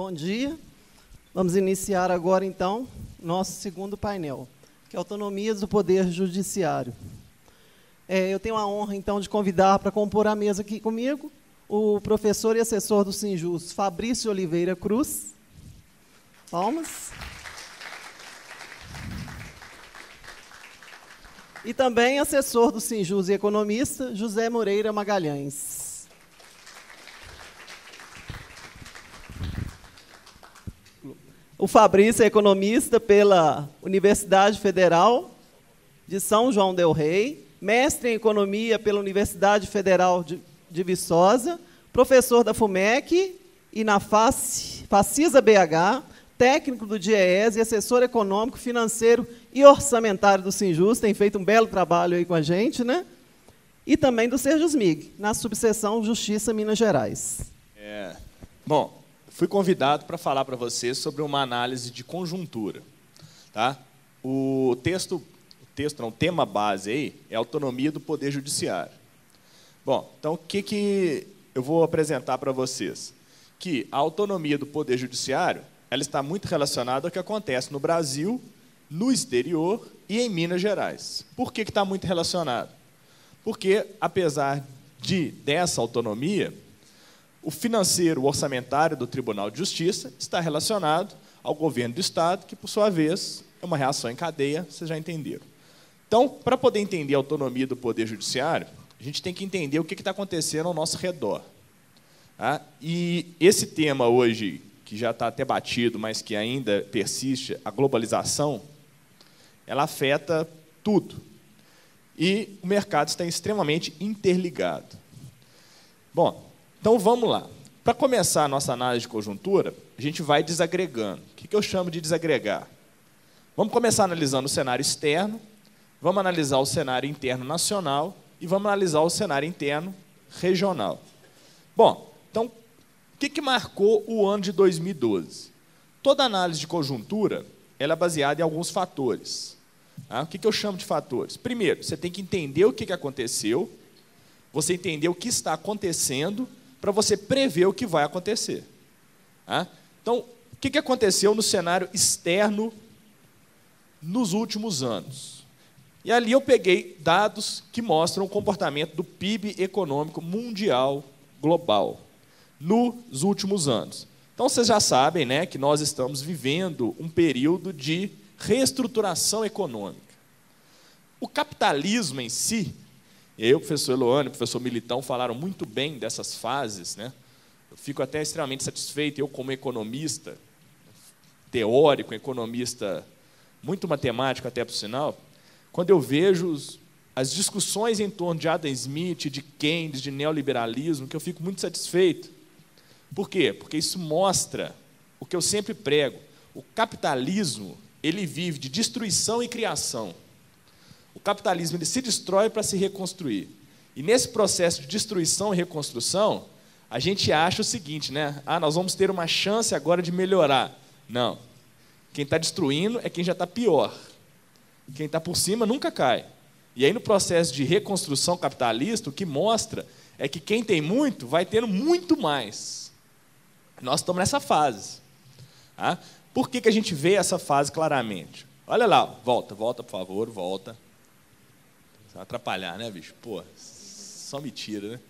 Bom dia. Vamos iniciar agora, então, nosso segundo painel, que é Autonomias do Poder Judiciário. Eu tenho a honra, então, de convidar para compor a mesa aqui comigo o professor e assessor do Sinjus, Fabrício Oliveira Cruz. Palmas. E também assessor do Sinjus e economista, José Moreira Magalhães. O Fabrício é economista pela Universidade Federal de São João del Rei, mestre em economia pela Universidade Federal de Viçosa, professor da FUMEC e na Facisa BH, técnico do DIEESE e assessor econômico, financeiro e orçamentário do Sinjus, tem feito um belo trabalho aí com a gente, né? E também do Serjusmig, na subseção Justiça Minas Gerais. Bom, fui convidado para falar para vocês sobre uma análise de conjuntura. Tá? O tema base aí é a autonomia do Poder Judiciário. Bom, então o que eu vou apresentar para vocês? Que a autonomia do Poder Judiciário ela está muito relacionada ao que acontece no Brasil, no exterior e em Minas Gerais. Por que está muito relacionado? Porque, apesar dessa autonomia, o financeiro, o orçamentário do Tribunal de Justiça está relacionado ao governo do Estado, que, por sua vez, é uma reação em cadeia, vocês já entenderam. Então, para poder entender a autonomia do Poder Judiciário, a gente tem que entender o que está acontecendo ao nosso redor. Tá? E esse tema hoje, que já está até batido, mas que ainda persiste, a globalização, ela afeta tudo. E o mercado está extremamente interligado. Bom, então vamos lá. Para começar a nossa análise de conjuntura, a gente vai desagregando. O que eu chamo de desagregar? Vamos começar analisando o cenário externo, vamos analisar o cenário interno nacional e vamos analisar o cenário interno regional. Bom, então, o que marcou o ano de 2012? Toda análise de conjuntura ela é baseada em alguns fatores. Tá? O que eu chamo de fatores? Primeiro, você tem que entender o que aconteceu, você entender o que está acontecendo, para você prever o que vai acontecer. Tá? Então, o que aconteceu no cenário externo nos últimos anos? E ali eu peguei dados que mostram o comportamento do PIB econômico mundial global nos últimos anos. Então, vocês já sabem, né, que nós estamos vivendo um período de reestruturação econômica. O capitalismo em si, eu, o professor Eloane, o professor Militão falaram muito bem dessas fases, né? Eu fico até extremamente satisfeito, eu como economista, teórico, economista, muito matemático até por sinal, quando eu vejo as discussões em torno de Adam Smith, de Keynes, de neoliberalismo, que eu fico muito satisfeito. Por quê? Porque isso mostra o que eu sempre prego. O capitalismo, ele vive de destruição e criação. O capitalismo ele se destrói para se reconstruir. E nesse processo de destruição e reconstrução, a gente acha o seguinte, né? Nós vamos ter uma chance agora de melhorar. Não. Quem está destruindo é quem já está pior. Quem está por cima nunca cai. E aí, no processo de reconstrução capitalista, o que mostra é que quem tem muito vai tendo muito mais. Nós estamos nessa fase. Tá? Por que a gente vê essa fase claramente? Olha lá, volta, por favor, volta. Vai atrapalhar, né, bicho? Pô, só me tira, né?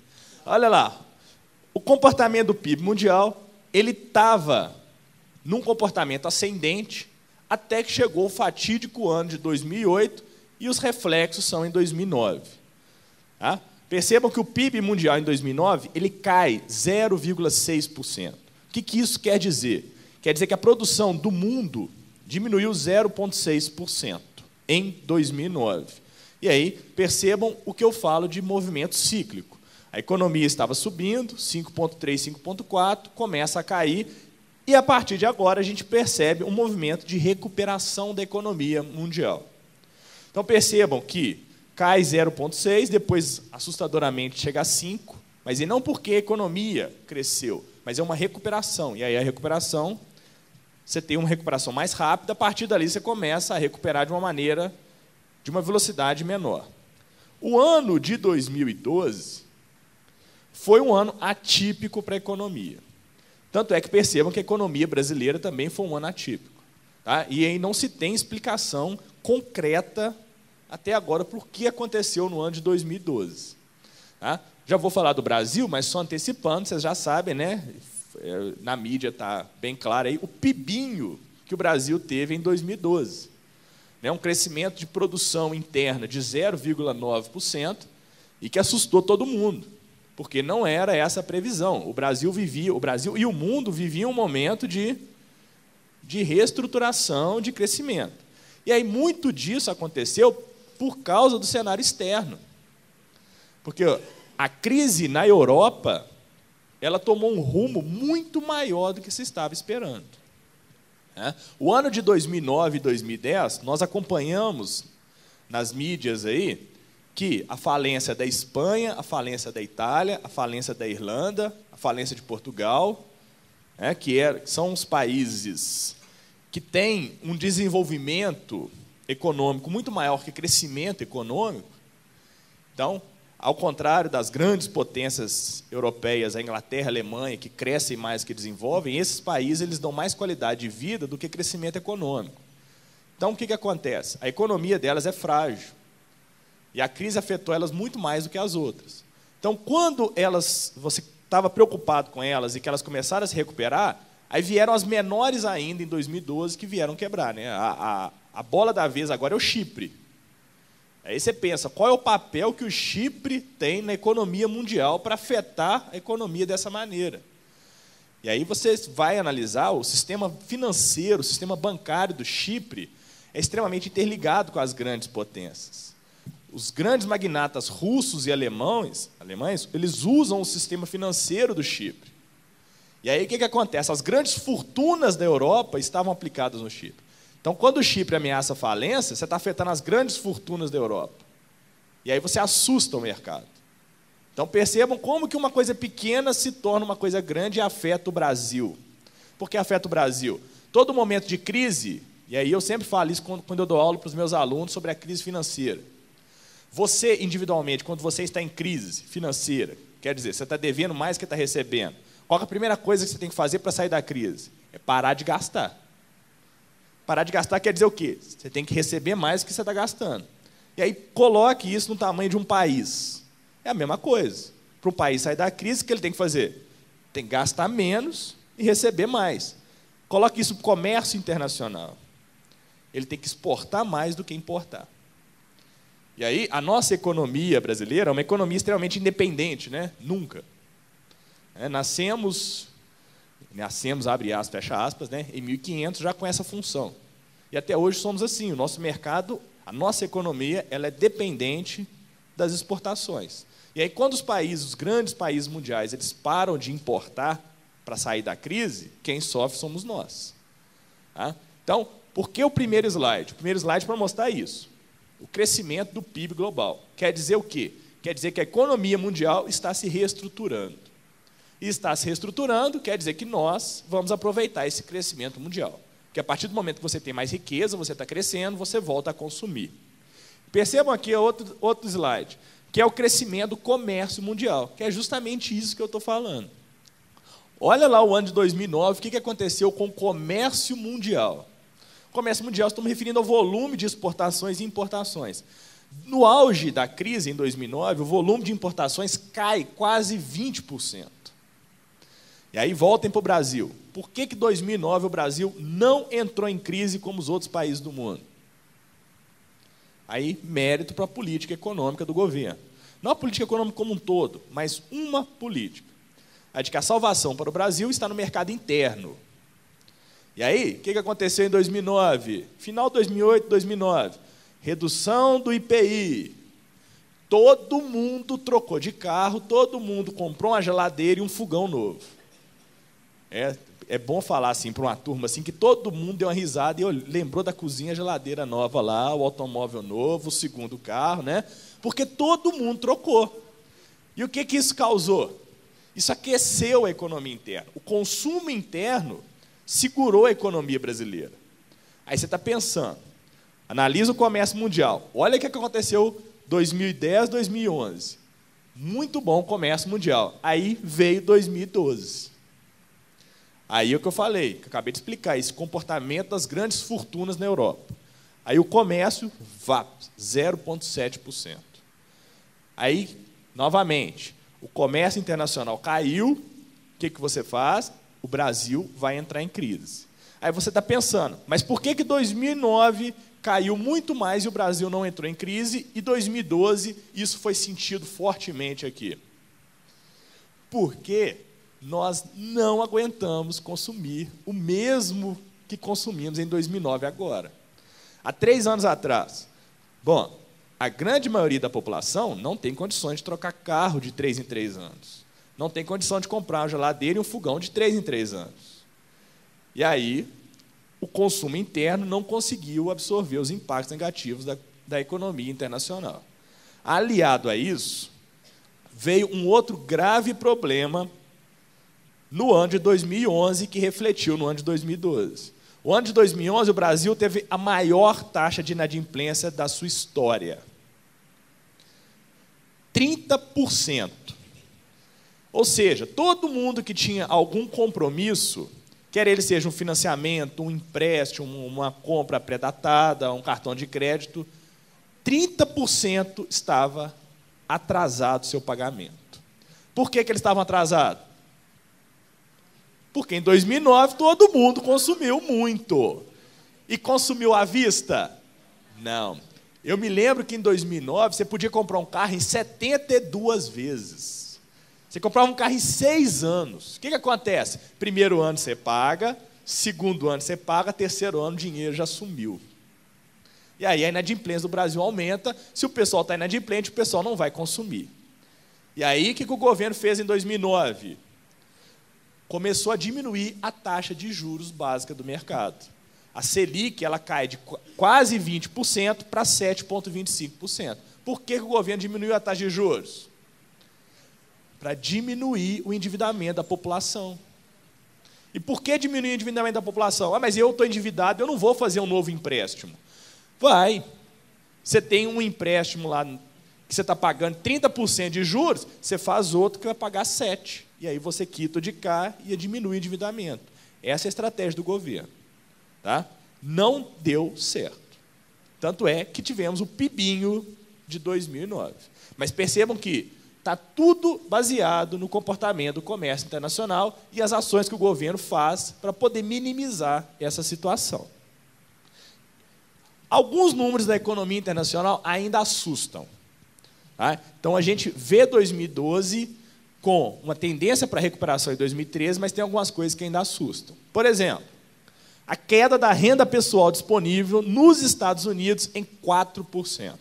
Olha lá, o comportamento do PIB mundial, ele estava num comportamento ascendente até que chegou o fatídico ano de 2008 e os reflexos são em 2009. Tá? Percebam que o PIB mundial em 2009 ele cai 0,6%. O que isso quer dizer? Quer dizer que a produção do mundo diminuiu 0,6% em 2009. E aí, percebam o que eu falo de movimento cíclico. A economia estava subindo, 5,3, 5,4, começa a cair, e a partir de agora a gente percebe um movimento de recuperação da economia mundial. Então, percebam que cai 0,6, depois, assustadoramente, chega a 5, mas e não porque a economia cresceu, mas é uma recuperação. E aí a recuperação, você tem uma recuperação mais rápida, a partir dali você começa a recuperar de uma maneira, de uma velocidade menor. O ano de 2012 foi um ano atípico para a economia. Tanto é que percebam que a economia brasileira também foi um ano atípico. Tá? E aí não se tem explicação concreta até agora por que aconteceu no ano de 2012. Tá? Já vou falar do Brasil, mas só antecipando, vocês já sabem, né? Na mídia está bem claro aí, o PIBinho que o Brasil teve em 2012. Um crescimento de produção interna de 0,9% e que assustou todo mundo, porque não era essa a previsão. O Brasil e o mundo viviam um momento de reestruturação, de crescimento. E aí muito disso aconteceu por causa do cenário externo. Porque a crise na Europa, ela tomou um rumo muito maior do que se estava esperando. O ano de 2009 e 2010, nós acompanhamos nas mídias aí que a falência da Espanha, a falência da Itália, a falência da Irlanda, a falência de Portugal, que são os países que têm um desenvolvimento econômico muito maior que crescimento econômico. Então, ao contrário das grandes potências europeias, a Inglaterra, a Alemanha, que crescem mais que desenvolvem, esses países eles dão mais qualidade de vida do que crescimento econômico. Então, o que acontece? A economia delas é frágil. E a crise afetou elas muito mais do que as outras. Então, quando você estava preocupado com elas e que elas começaram a se recuperar, aí vieram as menores ainda, em 2012, que vieram quebrar. Né? A bola da vez agora é o Chipre. Aí você pensa, qual é o papel que o Chipre tem na economia mundial para afetar a economia dessa maneira? E aí você vai analisar o sistema financeiro, o sistema bancário do Chipre é extremamente interligado com as grandes potências. Os grandes magnatas russos e alemães, eles usam o sistema financeiro do Chipre. E aí o que acontece? As grandes fortunas da Europa estavam aplicadas no Chipre. Então, quando o Chipre ameaça a falência, você está afetando as grandes fortunas da Europa. E aí você assusta o mercado. Então, percebam como que uma coisa pequena se torna uma coisa grande e afeta o Brasil. Por que afeta o Brasil? Todo momento de crise, e aí eu sempre falo isso quando eu dou aula para os meus alunos sobre a crise financeira. Você, individualmente, quando você está em crise financeira, quer dizer, você está devendo mais que está recebendo, qual é a primeira coisa que você tem que fazer para sair da crise? É parar de gastar. Parar de gastar quer dizer o quê? Você tem que receber mais do que você está gastando. E aí, coloque isso no tamanho de um país. É a mesma coisa. Para um país sair da crise, o que ele tem que fazer? Tem que gastar menos e receber mais. Coloque isso no comércio internacional. Ele tem que exportar mais do que importar. E aí, a nossa economia brasileira é uma economia extremamente independente, né? Nunca. Nascemos, abre aspas, fecha aspas, né? Em 1500 já com essa função. E até hoje somos assim, o nosso mercado, a nossa economia, ela é dependente das exportações. E aí, quando os grandes países mundiais, eles param de importar para sair da crise, quem sofre somos nós. Tá? Então, por que o primeiro slide? O primeiro slide é para mostrar isso. O crescimento do PIB global. Quer dizer o quê? Quer dizer que a economia mundial está se reestruturando. E está se reestruturando quer dizer que nós vamos aproveitar esse crescimento mundial. Porque a partir do momento que você tem mais riqueza, você está crescendo, você volta a consumir. Percebam aqui outro slide, que é o crescimento do comércio mundial, que é justamente isso que eu estou falando. Olha lá o ano de 2009, o que aconteceu com o comércio mundial. O comércio mundial, estamos referindo ao volume de exportações e importações. No auge da crise, em 2009, o volume de importações cai quase 20%. E aí voltem para o Brasil. Por que em 2009 o Brasil não entrou em crise como os outros países do mundo? Aí, mérito para a política econômica do governo. Não a política econômica como um todo, mas uma política. A de que a salvação para o Brasil está no mercado interno. E aí, o que aconteceu em 2009? Final de 2008, 2009. Redução do IPI. Todo mundo trocou de carro, todo mundo comprou uma geladeira e um fogão novo. É bom falar assim para uma turma assim, que todo mundo deu uma risada e lembrou da cozinha, a geladeira nova lá, o automóvel novo, o segundo carro, né? Porque todo mundo trocou. E o que isso causou? Isso aqueceu a economia interna. O consumo interno segurou a economia brasileira. Aí você está pensando, analisa o comércio mundial. Olha o que aconteceu em 2010, 2011. Muito bom o comércio mundial. Aí veio 2012. Aí é o que eu falei, que eu acabei de explicar, esse comportamento das grandes fortunas na Europa. Aí o comércio, 0,7%. Aí, novamente, o comércio internacional caiu, o que você faz? O Brasil vai entrar em crise. Aí você está pensando, mas por que 2009 caiu muito mais e o Brasil não entrou em crise, e 2012 isso foi sentido fortemente aqui? Porque nós não aguentamos consumir o mesmo que consumimos em 2009 agora. Há 3 anos atrás, bom, a grande maioria da população não tem condições de trocar carro de 3 em 3 anos. Não tem condição de comprar uma geladeira e um fogão de 3 em 3 anos. E aí, o consumo interno não conseguiu absorver os impactos negativos da economia internacional. Aliado a isso, veio um outro grave problema no ano de 2011, que refletiu no ano de 2012. O ano de 2011, o Brasil teve a maior taxa de inadimplência da sua história. 30%. Ou seja, todo mundo que tinha algum compromisso, quer ele seja um financiamento, um empréstimo, uma compra pré-datada, um cartão de crédito, 30% estava atrasado o seu pagamento. Por que eles estavam atrasados? Porque em 2009 todo mundo consumiu muito. E consumiu à vista? Não. Eu me lembro que em 2009 você podia comprar um carro em 72 vezes. Você comprava um carro em 6 anos. O que acontece? Primeiro ano você paga, segundo ano você paga, terceiro ano o dinheiro já sumiu. E aí a inadimplência do Brasil aumenta. Se o pessoal está inadimplente, o pessoal não vai consumir. E aí o que o governo fez em 2009? Começou a diminuir a taxa de juros básica do mercado. A Selic ela cai de quase 20% para 7,25%. Por que o governo diminuiu a taxa de juros? Para diminuir o endividamento da população. E por que diminuir o endividamento da população? Mas eu estou endividado, eu não vou fazer um novo empréstimo. Vai. Você tem um empréstimo lá que você está pagando 30% de juros, você faz outro que vai pagar 7%. E aí você quita o de cá e diminui o endividamento. Essa é a estratégia do governo. Tá? Não deu certo. Tanto é que tivemos o PIBinho de 2009. Mas percebam que está tudo baseado no comportamento do comércio internacional e as ações que o governo faz para poder minimizar essa situação. Alguns números da economia internacional ainda assustam. Tá? Então, a gente vê 2012 com uma tendência para recuperação em 2013, mas tem algumas coisas que ainda assustam. Por exemplo, a queda da renda pessoal disponível nos Estados Unidos em 4%. O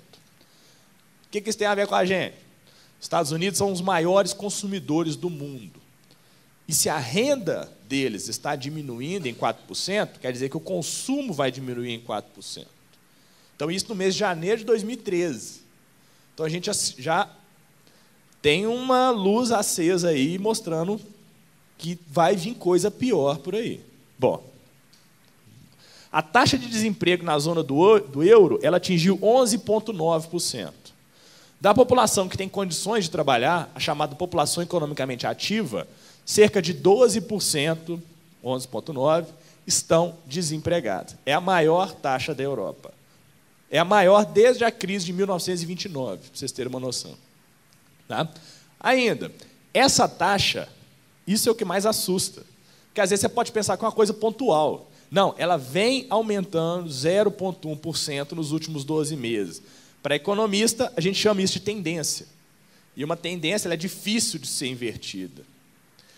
que isso tem a ver com a gente? Os Estados Unidos são os maiores consumidores do mundo. E se a renda deles está diminuindo em 4%, quer dizer que o consumo vai diminuir em 4%. Então, isso no mês de janeiro de 2013. Então, a gente já tem uma luz acesa aí mostrando que vai vir coisa pior por aí. Bom, a taxa de desemprego na zona do euro ela atingiu 11,9%. Da população que tem condições de trabalhar, a chamada população economicamente ativa, cerca de 12%, 11,9%, estão desempregados. É a maior taxa da Europa. É a maior desde a crise de 1929, para vocês terem uma noção. Tá? Ainda, essa taxa, isso é o que mais assusta. Porque às vezes você pode pensar que é uma coisa pontual. Não, ela vem aumentando 0,1% nos últimos 12 meses. Para economista, a gente chama isso de tendência. E uma tendência ela é difícil de ser invertida.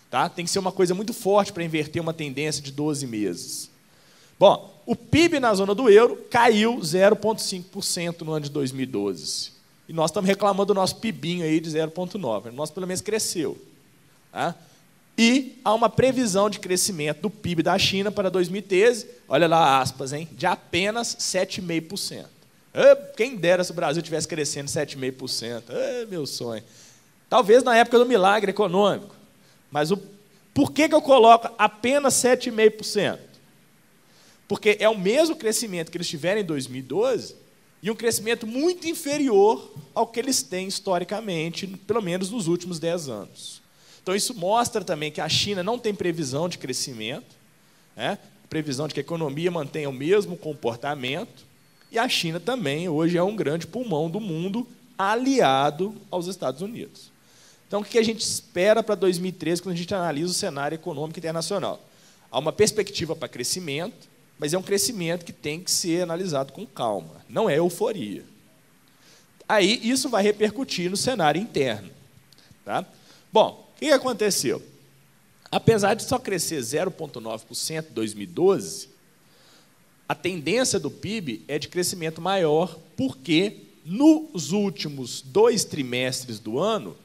Tá? Tem que ser uma coisa muito forte para inverter uma tendência de 12 meses. Bom, o PIB na zona do euro caiu 0,5% no ano de 2012. E nós estamos reclamando do nosso PIBinho aí de 0,9%. O nosso, pelo menos, cresceu. Tá? E há uma previsão de crescimento do PIB da China para 2013, olha lá, aspas, hein, de apenas 7,5%. Quem dera se o Brasil estivesse crescendo 7,5%. Meu sonho. Talvez na época do milagre econômico. Mas por que eu coloco apenas 7,5%? Porque é o mesmo crescimento que eles tiveram em 2012 e um crescimento muito inferior ao que eles têm historicamente, pelo menos nos últimos 10 anos. Então, isso mostra também que a China não tem previsão de crescimento, né? Previsão de que a economia mantenha o mesmo comportamento, e a China também, hoje, é um grande pulmão do mundo, aliado aos Estados Unidos. Então, o que a gente espera para 2013, quando a gente analisa o cenário econômico internacional? Há uma perspectiva para crescimento, mas é um crescimento que tem que ser analisado com calma, não é euforia. Aí, isso vai repercutir no cenário interno. Tá? Bom, o que aconteceu? Apesar de só crescer 0,9% em 2012, a tendência do PIB é de crescimento maior, porque nos últimos 2 trimestres do ano,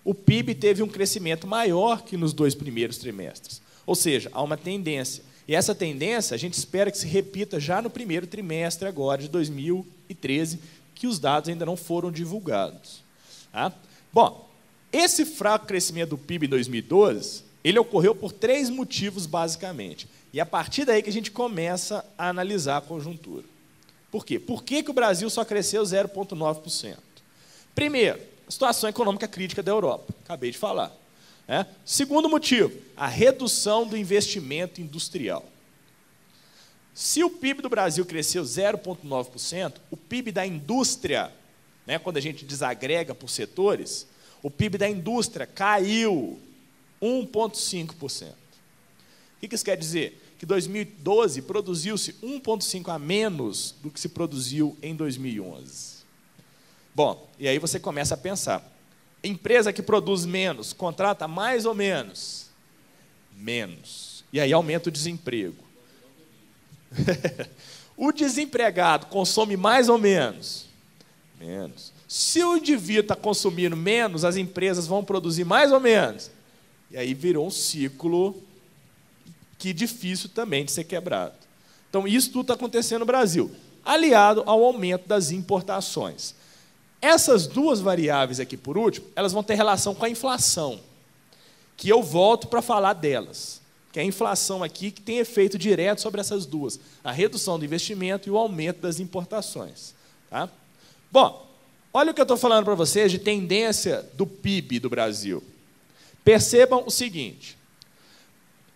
o PIB teve um crescimento maior que nos 2 primeiros trimestres. Ou seja, há uma tendência. E essa tendência a gente espera que se repita já no primeiro trimestre agora de 2013, que os dados ainda não foram divulgados. Tá? Bom, esse fraco crescimento do PIB em 2012, ele ocorreu por 3 motivos, basicamente. E é a partir daí que a gente começa a analisar a conjuntura. Por quê? Por que o Brasil só cresceu 0,9%? Primeiro, a situação econômica crítica da Europa. Acabei de falar. Segundo motivo, a redução do investimento industrial. Se o PIB do Brasil cresceu 0,9%, o PIB da indústria, quando a gente desagrega por setores, o PIB da indústria caiu 1,5%. O que isso quer dizer? Que em 2012 produziu-se 1,5% a menos do que se produziu em 2011. Bom, e aí você começa a pensar, empresa que produz menos, contrata mais ou menos? Menos. E aí aumenta o desemprego. O desempregado consome mais ou menos? Menos. Se o indivíduo está consumindo menos, as empresas vão produzir mais ou menos? E aí virou um ciclo que é difícil também de ser quebrado. Então, isso tudo está acontecendo no Brasil, aliado ao aumento das importações. Essas 2 variáveis aqui, por último, elas vão ter relação com a inflação, que eu volto para falar delas, que é a inflação aqui que tem efeito direto sobre essas 2, a redução do investimento e o aumento das importações. Tá? Bom, olha o que eu estou falando para vocês de tendência do PIB do Brasil. Percebam o seguinte,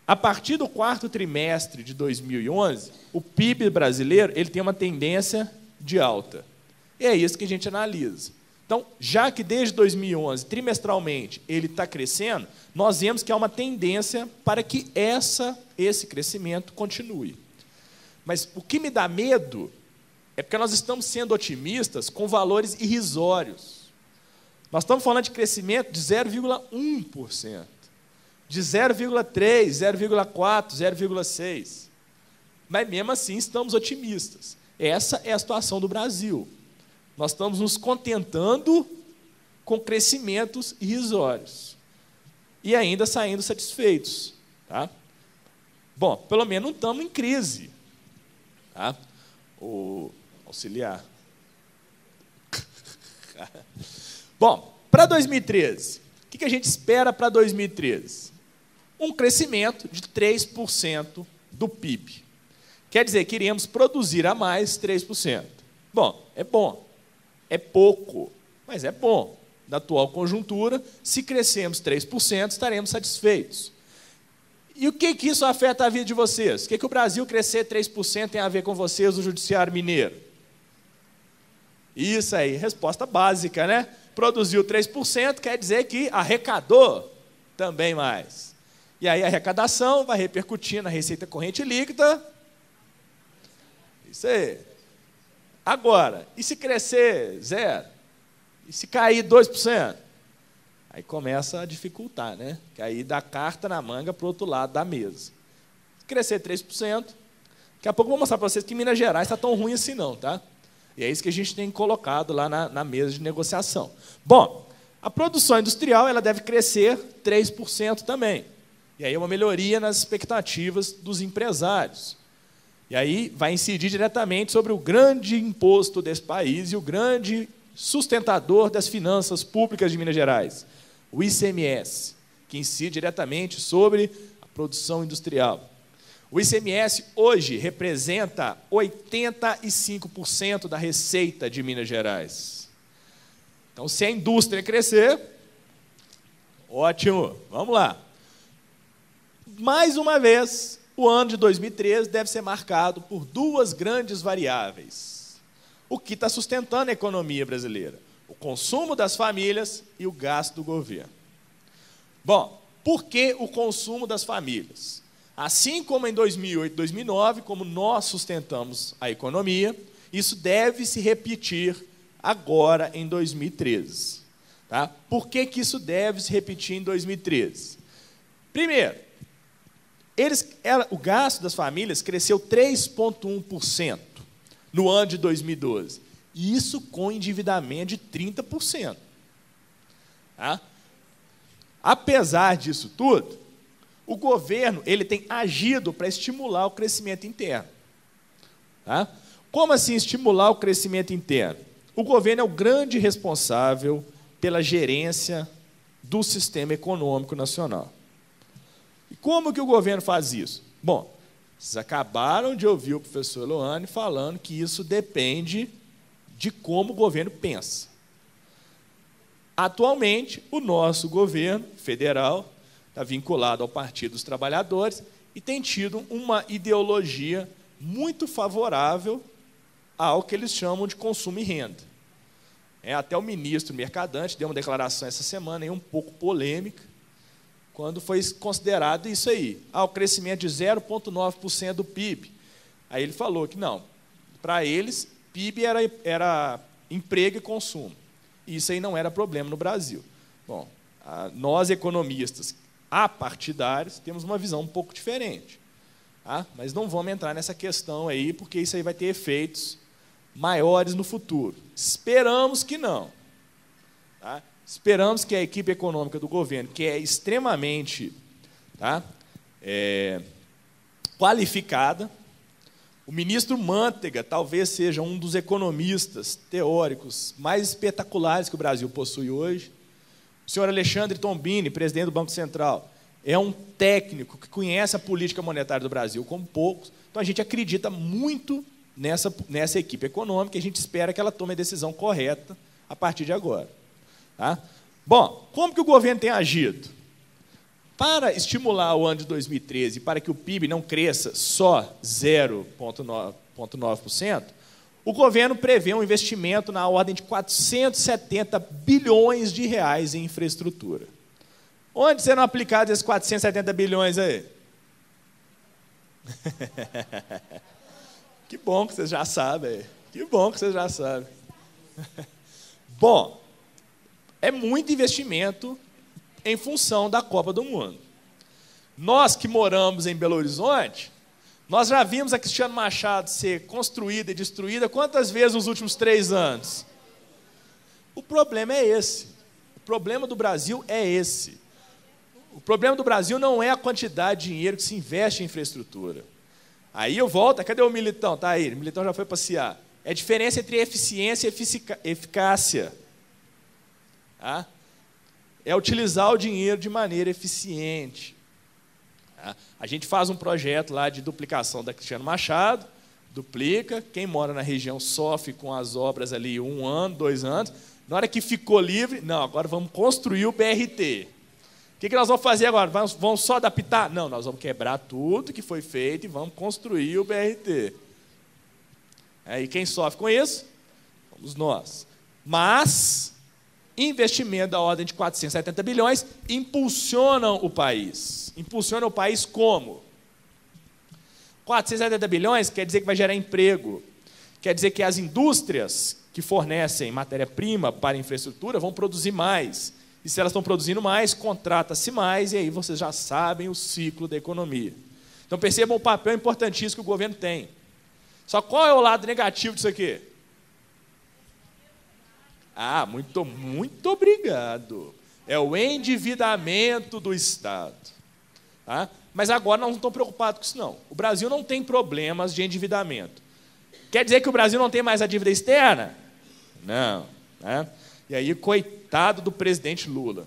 a partir do 4º trimestre de 2011, o PIB brasileiro ele tem uma tendência de alta. E é isso que a gente analisa. Então, já que desde 2011, trimestralmente, ele está crescendo, nós vemos que há uma tendência para que esse crescimento continue. Mas o que me dá medo é porque nós estamos sendo otimistas com valores irrisórios. Nós estamos falando de crescimento de 0,1%, de 0,3%, 0,4%, 0,6%. Mas, mesmo assim, estamos otimistas. Essa é a situação do Brasil. Nós estamos nos contentando com crescimentos irrisórios. E ainda saindo satisfeitos. Tá? Bom, pelo menos não estamos em crise. Tá? O auxiliar. Bom, para 2013, o que a gente espera para 2013? Um crescimento de 3% do PIB. Quer dizer que iremos produzir a mais 3%. Bom, é bom. É pouco, mas é bom. Na atual conjuntura, se crescermos 3%, estaremos satisfeitos. E o que isso afeta a vida de vocês? O que o Brasil crescer 3% tem a ver com vocês no Judiciário Mineiro? Isso aí, resposta básica, né? Produziu 3%, quer dizer que arrecadou também mais. E aí a arrecadação vai repercutir na receita corrente líquida. Isso aí. Agora, e se crescer 0%? E se cair 2%? Aí começa a dificultar, né? Que aí dá carta na manga para o outro lado da mesa. Se crescer 3%, daqui a pouco eu vou mostrar para vocês que Minas Gerais está tão ruim assim não, tá? E é isso que a gente tem colocado lá na mesa de negociação. Bom, a produção industrial ela deve crescer 3% também. E aí uma melhoria nas expectativas dos empresários. E aí vai incidir diretamente sobre o grande imposto desse país e o grande sustentador das finanças públicas de Minas Gerais, o ICMS, que incide diretamente sobre a produção industrial. O ICMS hoje representa 85% da receita de Minas Gerais. Então, se a indústria crescer, Ótimo, vamos lá. Mais uma vez, o ano de 2013 deve ser marcado por duas grandes variáveis. O que está sustentando a economia brasileira? O consumo das famílias e o gasto do governo. Bom, por que o consumo das famílias? Assim como em 2008 e 2009, como nós sustentamos a economia, isso deve se repetir agora em 2013. Tá? Por que isso deve se repetir em 2013? Primeiro, o gasto das famílias cresceu 3,1% no ano de 2012. E isso com endividamento de 30%. Tá? Apesar disso tudo, o governo ele tem agido para estimular o crescimento interno. Tá? Como assim estimular o crescimento interno? O governo é o grande responsável pela gerência do sistema econômico nacional. E como que o governo faz isso? Bom, vocês acabaram de ouvir o professor Eloane falando que isso depende de como o governo pensa. Atualmente, o nosso governo federal está vinculado ao Partido dos Trabalhadores e tem tido uma ideologia muito favorável ao que eles chamam de consumo e renda. Até o ministro Mercadante deu uma declaração essa semana, um pouco polêmica, quando foi considerado isso aí, o crescimento de 0,9% do PIB. Aí ele falou que não, para eles, PIB era emprego e consumo. Isso aí não era problema no Brasil. Bom, nós economistas apartidários temos uma visão um pouco diferente. Tá? Mas não vamos entrar nessa questão aí, porque isso aí vai ter efeitos maiores no futuro. Esperamos que não. Tá? Esperamos que a equipe econômica do governo, que é extremamente qualificada, o ministro Manteiga talvez seja um dos economistas teóricos mais espetaculares que o Brasil possui hoje. O senhor Alexandre Tombini, presidente do Banco Central, é um técnico que conhece a política monetária do Brasil como poucos. Então, a gente acredita muito nessa equipe econômica e a gente espera que ela tome a decisão correta a partir de agora. Tá? Bom, como que o governo tem agido? Para estimular o ano de 2013, para que o PIB não cresça só 0,9%, o governo prevê um investimento na ordem de 470 bilhões de reais em infraestrutura. Onde serão aplicados esses 470 bilhões aí? Que bom que vocês já sabem. Que bom que vocês já sabem. Bom, é muito investimento em função da Copa do Mundo. Nós que moramos em Belo Horizonte, nós já vimos a Cristiano Machado ser construída e destruída quantas vezes nos últimos 3 anos? O problema é esse. O problema do Brasil é esse. O problema do Brasil não é a quantidade de dinheiro que se investe em infraestrutura. Aí eu volto, cadê o Militão? Está aí, o Militão já foi passear. É a diferença entre eficiência e eficácia. Tá? É utilizar o dinheiro de maneira eficiente. Tá? A gente faz um projeto lá de duplicação da Cristiano Machado, duplica, quem mora na região sofre com as obras ali 1 ano, 2 anos. Na hora que ficou livre, não, agora vamos construir o BRT. O que nós vamos fazer agora? Vamos só adaptar? Não, nós vamos quebrar tudo que foi feito e vamos construir o BRT. Aí quem sofre com isso? Somos nós. Mas investimento da ordem de 470 bilhões impulsionam o país. Impulsionam o país como? 470 bilhões quer dizer que vai gerar emprego. Quer dizer que as indústrias que fornecem matéria-prima para a infraestrutura vão produzir mais. E se elas estão produzindo mais, contrata-se mais, e aí vocês já sabem o ciclo da economia. Então percebam o papel importantíssimo que o governo tem. Só qual é o lado negativo disso aqui? Muito obrigado. É o endividamento do Estado. Tá? Mas agora nós não estamos preocupados com isso, não. O Brasil não tem problemas de endividamento. Quer dizer que o Brasil não tem mais a dívida externa? Não. Né? E aí, coitado do presidente Lula.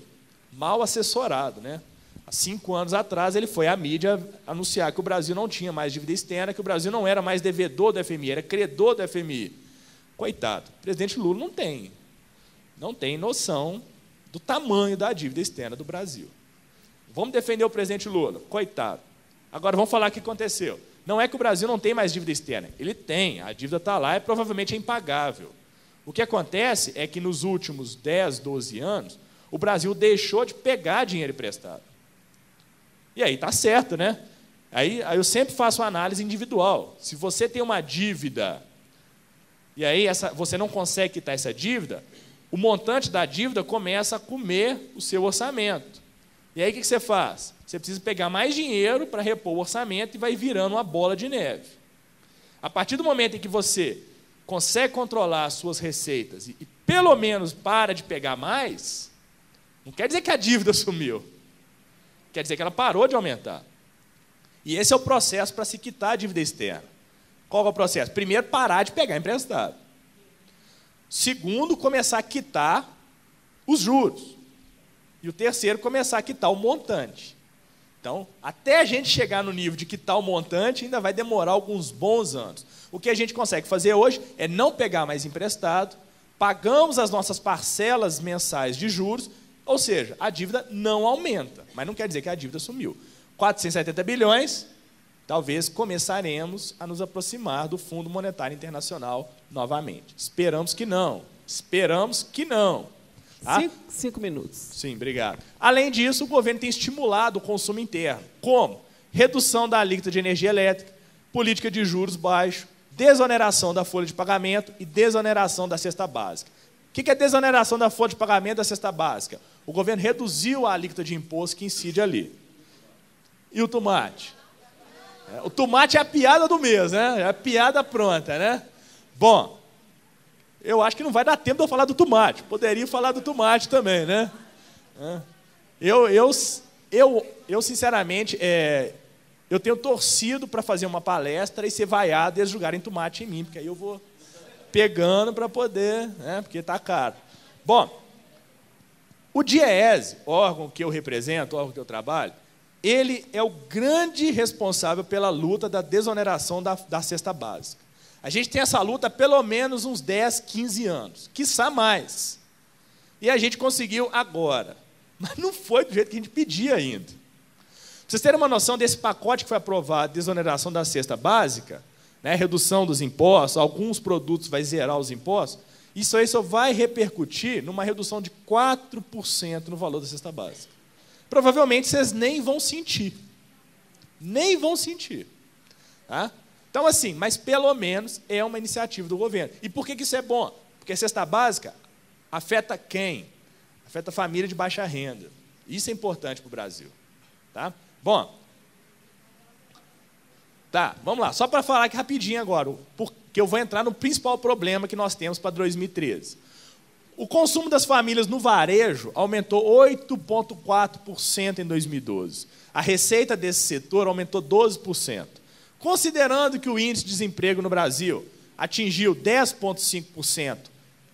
Mal assessorado, né? Há 5 anos atrás, ele foi à mídia anunciar que o Brasil não tinha mais dívida externa, que o Brasil não era mais devedor do FMI, era credor do FMI. Coitado. O presidente Lula não tem noção do tamanho da dívida externa do Brasil. Vamos defender o presidente Lula, coitado. Agora vamos falar o que aconteceu. Não é que o Brasil não tem mais dívida externa. Ele tem, a dívida está lá e provavelmente é impagável. O que acontece é que nos últimos 10, 12 anos, o Brasil deixou de pegar dinheiro emprestado. E aí está certo, né? Aí eu sempre faço uma análise individual. Se você tem uma dívida e aí você não consegue quitar essa dívida, o montante da dívida começa a comer o seu orçamento. E aí o que você faz? Você precisa pegar mais dinheiro para repor o orçamento e vai virando uma bola de neve. A partir do momento em que você consegue controlar as suas receitas e pelo menos para de pegar mais, não quer dizer que a dívida sumiu. Quer dizer que ela parou de aumentar. E esse é o processo para se quitar a dívida externa. Qual é o processo? Primeiro, parar de pegar emprestado. Segundo, começar a quitar os juros. E o terceiro, começar a quitar o montante. Então, até a gente chegar no nível de quitar o montante, ainda vai demorar alguns bons anos. O que a gente consegue fazer hoje é não pegar mais emprestado, pagamos as nossas parcelas mensais de juros, ou seja, a dívida não aumenta, mas não quer dizer que a dívida sumiu. 470 bilhões, talvez começaremos a nos aproximar do Fundo Monetário Internacional novamente. Esperamos que não. Esperamos que não. Tá? 5 minutos. Sim, obrigado. Além disso, o governo tem estimulado o consumo interno. Como? Redução da alíquota de energia elétrica, política de juros baixos, desoneração da folha de pagamento e desoneração da cesta básica. O que é desoneração da folha de pagamento da cesta básica? O governo reduziu a alíquota de imposto que incide ali. E o tomate? O tomate é a piada do mês, né? É a piada pronta, né? Bom, eu acho que não vai dar tempo de eu falar do tomate. Poderia falar do tomate também, né? Eu sinceramente, eu tenho torcido para fazer uma palestra e ser vaiado e eles jogarem tomate em mim, porque aí eu vou pegando para poder, né? Porque está caro. Bom, o DIEESE, órgão que eu represento, órgão que eu trabalho, ele é o grande responsável pela luta da desoneração da cesta básica. A gente tem essa luta há pelo menos uns 10, 15 anos, quiçá mais. E a gente conseguiu agora. Mas não foi do jeito que a gente pedia ainda. Para vocês terem uma noção desse pacote que foi aprovado, desoneração da cesta básica, né, redução dos impostos, alguns produtos vai zerar os impostos, isso aí só vai repercutir numa redução de 4% no valor da cesta básica. Provavelmente vocês nem vão sentir. Nem vão sentir. Tá? Então, assim, mas pelo menos é uma iniciativa do governo. E por que isso é bom? Porque a cesta básica afeta quem? Afeta a família de baixa renda. Isso é importante para o Brasil. Tá? Bom, tá, vamos lá. Só para falar aqui rapidinho agora, porque eu vou entrar no principal problema que nós temos para 2013. O consumo das famílias no varejo aumentou 8,4% em 2012. A receita desse setor aumentou 12%. Considerando que o índice de desemprego no Brasil atingiu 10,5%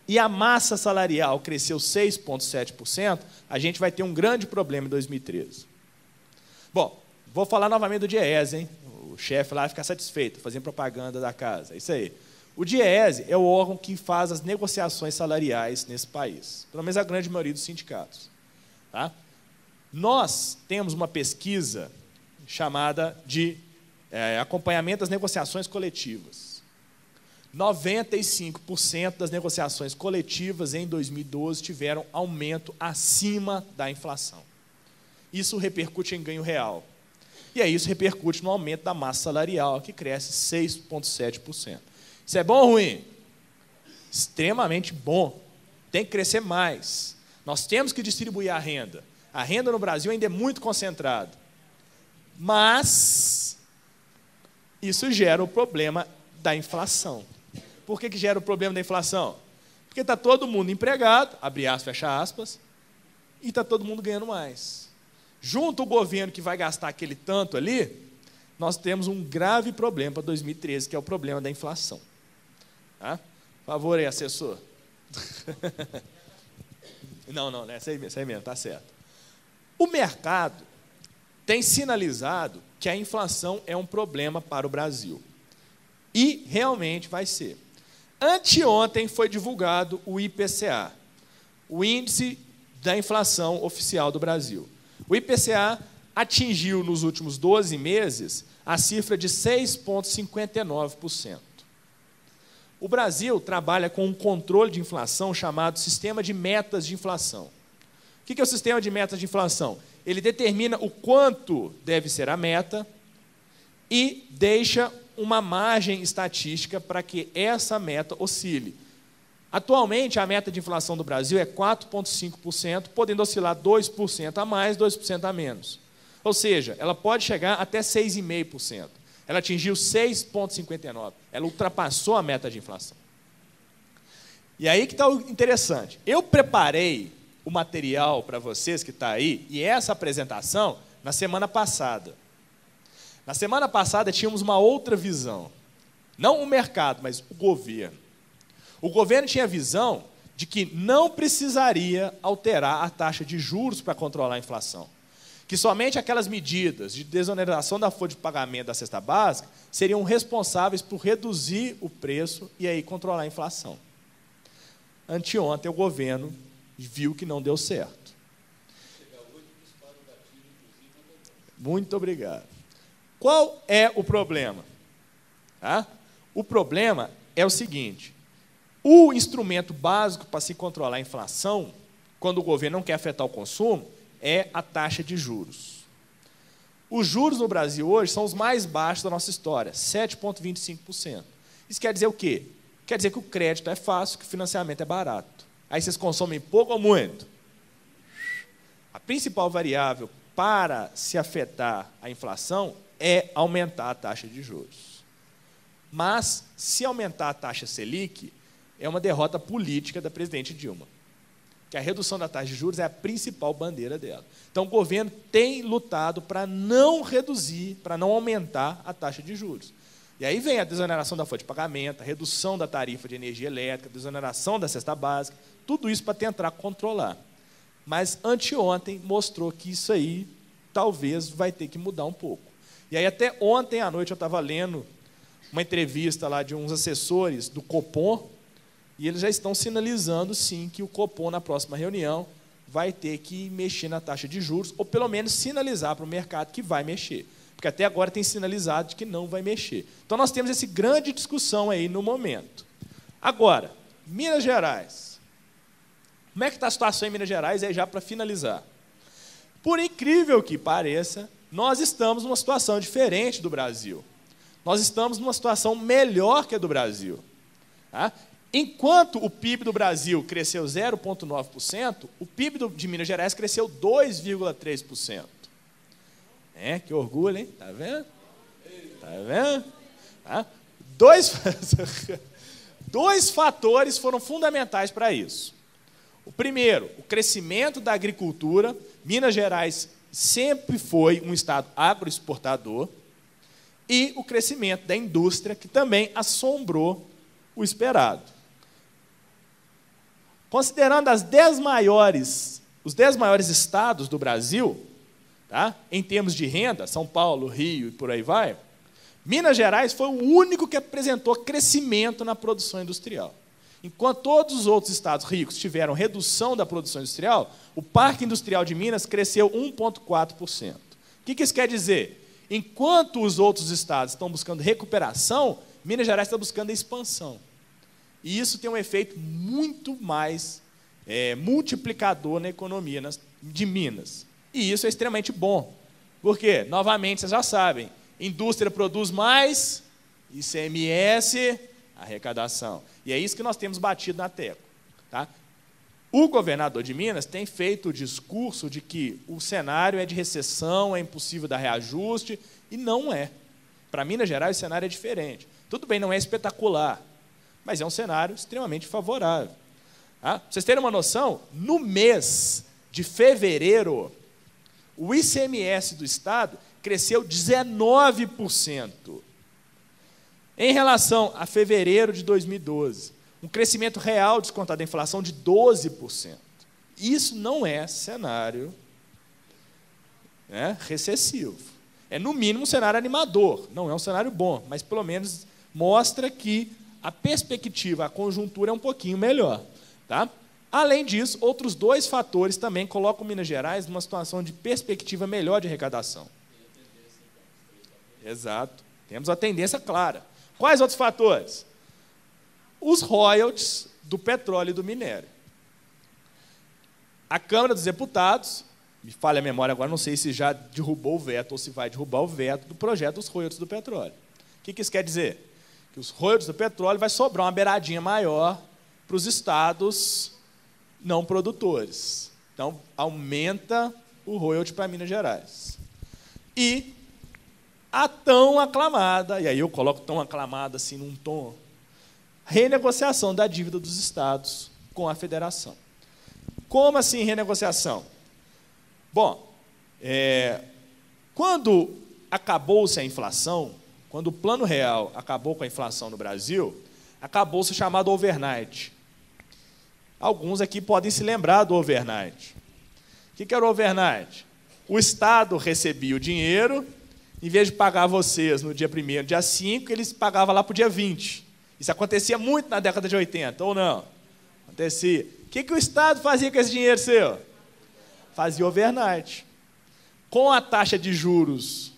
e a massa salarial cresceu 6,7%, a gente vai ter um grande problema em 2013. Bom, vou falar novamente do DIEESE, hein? O chefe lá vai ficar satisfeito, fazendo propaganda da casa. É isso aí. O DIEESE é o órgão que faz as negociações salariais nesse país, pelo menos a grande maioria dos sindicatos. Tá? Nós temos uma pesquisa chamada de acompanhamento das negociações coletivas. 95% das negociações coletivas em 2012 tiveram aumento acima da inflação. Isso repercute em ganho real. E aí isso repercute no aumento da massa salarial, que cresce 6,7%. Isso é bom ou ruim? Extremamente bom. Tem que crescer mais. Nós temos que distribuir a renda. A renda no Brasil ainda é muito concentrada. Mas isso gera o problema da inflação. Por que gera o problema da inflação? Porque está todo mundo empregado, abre aspas, fecha aspas, e está todo mundo ganhando mais. Junto o governo que vai gastar aquele tanto ali, nós temos um grave problema para 2013, que é o problema da inflação. Tá? Por favor aí, assessor. Não, essa aí mesmo, está certo. O mercado tem sinalizado que a inflação é um problema para o Brasil. E realmente vai ser. Anteontem foi divulgado o IPCA, o Índice da inflação oficial do Brasil. O IPCA atingiu, nos últimos 12 meses, a cifra de 6,59%. O Brasil trabalha com um controle de inflação chamado Sistema de Metas de Inflação. O que é o Sistema de Metas de Inflação? Ele determina o quanto deve ser a meta e deixa uma margem estatística para que essa meta oscile. Atualmente, a meta de inflação do Brasil é 4,5%, podendo oscilar 2% a mais, 2% a menos. Ou seja, ela pode chegar até 6,5%. Ela atingiu 6,59%. Ela ultrapassou a meta de inflação. E aí que está o interessante. Eu preparei o material para vocês que está aí, e essa apresentação na semana passada. Na semana passada tínhamos uma outra visão. Não o mercado, mas o governo. O governo tinha a visão de que não precisaria alterar a taxa de juros para controlar a inflação. Que somente aquelas medidas de desoneração da folha de pagamento da cesta básica seriam responsáveis por reduzir o preço e aí controlar a inflação. Anteontem o governo viu que não deu certo. Muito obrigado. Qual é o problema? O problema é o seguinte: o instrumento básico para se controlar a inflação, quando o governo não quer afetar o consumo, é a taxa de juros. Os juros no Brasil hoje são os mais baixos da nossa história, 7,25%. Isso quer dizer o quê? Quer dizer que o crédito é fácil, que o financiamento é barato. Aí vocês consomem pouco ou muito? A principal variável para se afetar a inflação é aumentar a taxa de juros. Mas, se aumentar a taxa Selic, é uma derrota política da presidente Dilma. Que a redução da taxa de juros é a principal bandeira dela. Então, o governo tem lutado para não reduzir, para não aumentar a taxa de juros. E aí vem a desoneração da folha de pagamento, a redução da tarifa de energia elétrica, a desoneração da cesta básica, tudo isso para tentar controlar. Mas, anteontem, mostrou que isso aí talvez vai ter que mudar um pouco. E aí, até ontem à noite, eu estava lendo uma entrevista lá de uns assessores do Copom, e eles já estão sinalizando, sim, que o Copom, na próxima reunião, vai ter que mexer na taxa de juros, ou pelo menos sinalizar para o mercado que vai mexer. Porque até agora tem sinalizado de que não vai mexer. Então, nós temos essa grande discussão aí no momento. Agora, Minas Gerais. Como é que está a situação em Minas Gerais, aí já para finalizar? Por incrível que pareça, nós estamos numa situação diferente do Brasil. Nós estamos numa situação melhor que a do Brasil. Enquanto o PIB do Brasil cresceu 0,9%, o PIB de Minas Gerais cresceu 2,3%. Que orgulho, hein? Está vendo? Está vendo? Dois fatores foram fundamentais para isso. O primeiro, o crescimento da agricultura. Minas Gerais sempre foi um estado agroexportador. E o crescimento da indústria, que também assombrou o esperado. Considerando os 10 maiores estados do Brasil, em termos de renda, São Paulo, Rio e por aí vai, Minas Gerais foi o único que apresentou crescimento na produção industrial. Enquanto todos os outros estados ricos tiveram redução da produção industrial, o Parque Industrial de Minas cresceu 1,4%. O que isso quer dizer? Enquanto os outros estados estão buscando recuperação, Minas Gerais está buscando expansão. E isso tem um efeito muito mais multiplicador na economia de Minas. E isso é extremamente bom. Porque, novamente, vocês já sabem, indústria produz mais, ICMS, arrecadação. E é isso que nós temos batido na tecla. O governador de Minas tem feito o discurso de que o cenário é de recessão, é impossível dar reajuste, e não é. Para Minas Gerais, o cenário é diferente. Tudo bem, não é espetacular, mas é um cenário extremamente favorável. Para vocês terem uma noção, no mês de fevereiro, o ICMS do Estado cresceu 19%. Em relação a fevereiro de 2012, um crescimento real descontado da inflação de 12%. Isso não é cenário recessivo. É, no mínimo, um cenário animador. Não é um cenário bom, mas, pelo menos, mostra que a perspectiva, a conjuntura é um pouquinho melhor. Além disso, outros dois fatores também colocam Minas Gerais numa situação de perspectiva melhor de arrecadação. Exato. Temos a tendência clara. Quais outros fatores? Os royalties do petróleo e do minério. A Câmara dos Deputados, me falha a memória agora, não sei se já derrubou o veto ou se vai derrubar o veto do projeto dos royalties do petróleo. O que isso quer dizer? Que os royalties do petróleo vai sobrar uma beiradinha maior para os estados não produtores. Então, aumenta o royalty para Minas Gerais. E a tão aclamada, e aí eu coloco tão aclamada assim num tom, renegociação da dívida dos estados com a federação. Como assim renegociação? Bom, quando acabou-se a inflação, quando o Plano Real acabou com a inflação no Brasil, acabou-se o chamado overnight. Alguns aqui podem se lembrar do overnight. O que era o overnight? O Estado recebia o dinheiro, em vez de pagar vocês no dia 1º, dia 5, eles pagavam lá para o dia 20. Isso acontecia muito na década de 80, ou não? Acontecia. O que o Estado fazia com esse dinheiro seu? Fazia overnight. Com a taxa de juros,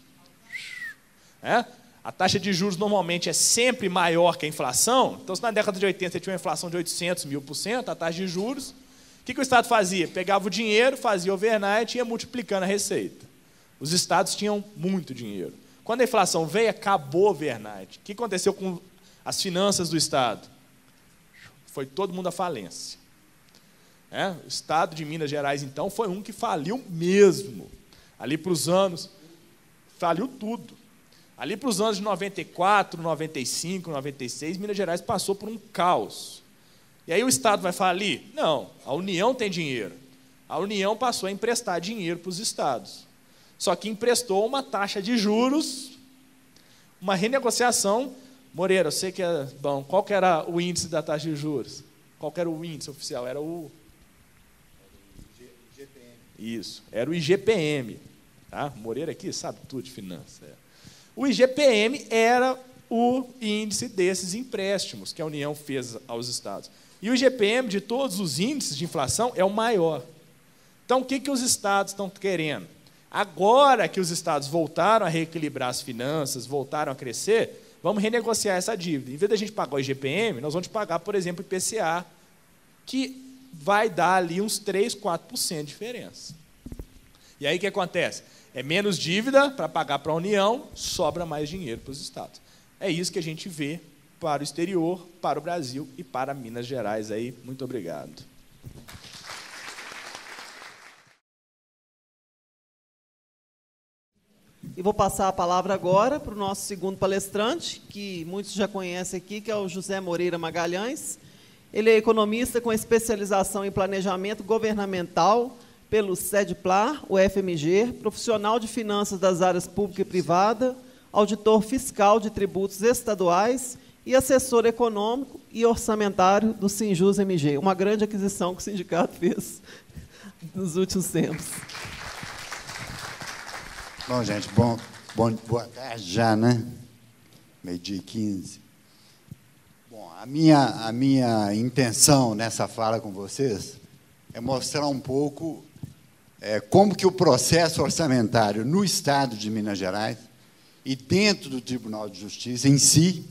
a taxa de juros normalmente é sempre maior que a inflação. Então, se na década de 80 você tinha uma inflação de 800.000%, a taxa de juros, o que o Estado fazia? Pegava o dinheiro, fazia overnight e ia multiplicando a receita. Os estados tinham muito dinheiro. Quando a inflação veio, acabou o overnight. O que aconteceu com as finanças do Estado? Foi todo mundo à falência. O Estado de Minas Gerais, então, foi um que faliu mesmo. Ali para os anos, faliu tudo. Ali para os anos de 94, 95, 96, Minas Gerais passou por um caos. E aí o Estado vai falir? Não, a União tem dinheiro. A União passou a emprestar dinheiro para os estados. Só que emprestou uma taxa de juros, uma renegociação. Moreira, eu sei que é bom. Qual que era o índice da taxa de juros? Qual que era o índice oficial? Era o IGPM. Isso, era o IGPM. Tá? Moreira aqui sabe tudo de finanças. O IGPM era o índice desses empréstimos que a União fez aos estados. E o IGPM, de todos os índices de inflação, é o maior. Então, o que os estados estão querendo? Agora que os estados voltaram a reequilibrar as finanças, voltaram a crescer, vamos renegociar essa dívida. Em vez da gente pagar o IGPM, nós vamos pagar, por exemplo, o IPCA, que vai dar ali uns 3%, 4% de diferença. E aí o que acontece? É menos dívida para pagar para a União, sobra mais dinheiro para os estados. É isso que a gente vê para o exterior, para o Brasil e para Minas Gerais. Aí. Muito obrigado. E vou passar a palavra agora para o nosso segundo palestrante, que muitos já conhecem aqui, que é o José Moreira Magalhães. Ele é economista com especialização em planejamento governamental pelo SEDPLAR, o FMG, profissional de finanças das áreas pública e privada, auditor fiscal de tributos estaduais e assessor econômico e orçamentário do Sinjus-MG, uma grande aquisição que o sindicato fez nos últimos tempos. Bom, gente, boa tarde já, né? 12h15. Bom, a minha intenção nessa fala com vocês é mostrar um pouco como que o processo orçamentário no Estado de Minas Gerais e dentro do Tribunal de Justiça em si